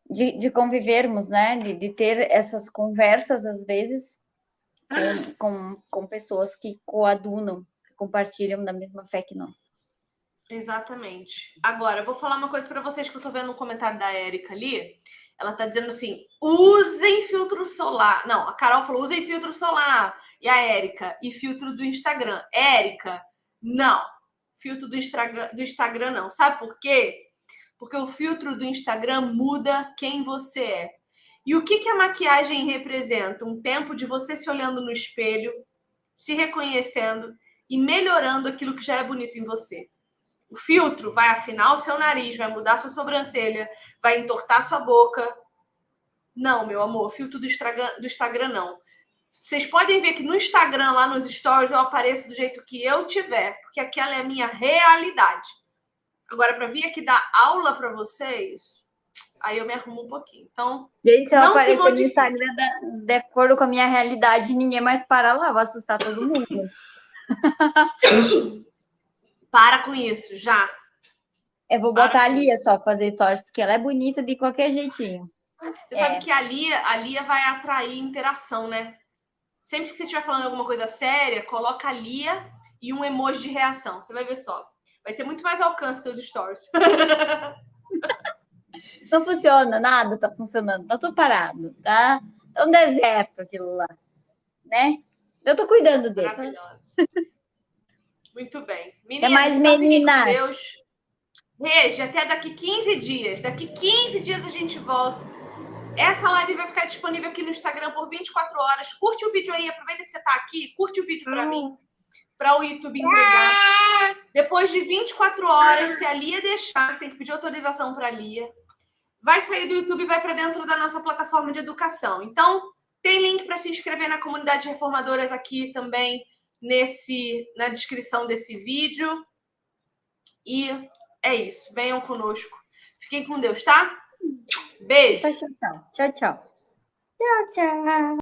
de convivermos, né? De ter essas conversas, às vezes, com pessoas que coadunam, que compartilham da mesma fé que nós. Exatamente. Agora, eu vou falar uma coisa para vocês que eu tô vendo no comentário da Érica ali. Ela tá dizendo assim, usem filtro solar. Não, a Carol falou, usem filtro solar. E a Érica, e filtro do Instagram. Érica, não. Filtro do Instagram não. Sabe por quê? Porque o filtro do Instagram muda quem você é. E o que a maquiagem representa? Um tempo de você se olhando no espelho, se reconhecendo e melhorando aquilo que já é bonito em você. O filtro vai afinar o seu nariz, vai mudar sua sobrancelha, vai entortar sua boca. Não, meu amor, filtro do Instagram não. Vocês podem ver que no Instagram, lá nos stories, eu apareço do jeito que eu tiver, porque aquela é a minha realidade. Agora, para vir aqui dar aula para vocês, aí eu me arrumo um pouquinho. Então, gente, se eu aparecer no Instagram de acordo com a minha realidade, ninguém mais para lá, vai assustar todo mundo. Para com isso, já. Eu vou botar a Lia só fazer stories, porque ela é bonita de qualquer jeitinho. Você sabe que a Lia vai atrair interação, né? Sempre que você estiver falando alguma coisa séria, coloca a Lia e um emoji de reação. Você vai ver só. Vai ter muito mais alcance teus stories. Não funciona, nada tá funcionando, tá tudo parado, tá? É um deserto aquilo lá, né? Eu tô cuidando dele. Maravilhosa. Muito bem. Até mais, Meninas, então fiquem com meninas. Deus. Regi, até daqui 15 dias. Daqui 15 dias a gente volta. Essa live vai ficar disponível aqui no Instagram por 24 horas. Curte o vídeo aí, aproveita que você tá aqui, curte o vídeo para mim, para o YouTube entregar. Depois de 24 horas, se a Lia deixar, tem que pedir autorização para a Lia, vai sair do YouTube e vai para dentro da nossa plataforma de educação. Então, tem link para se inscrever na comunidade Reformadoras aqui também na descrição desse vídeo. E é isso. Venham conosco. Fiquem com Deus, tá? Beijo. Tchau, tchau. Tchau, tchau. Tchau, tchau.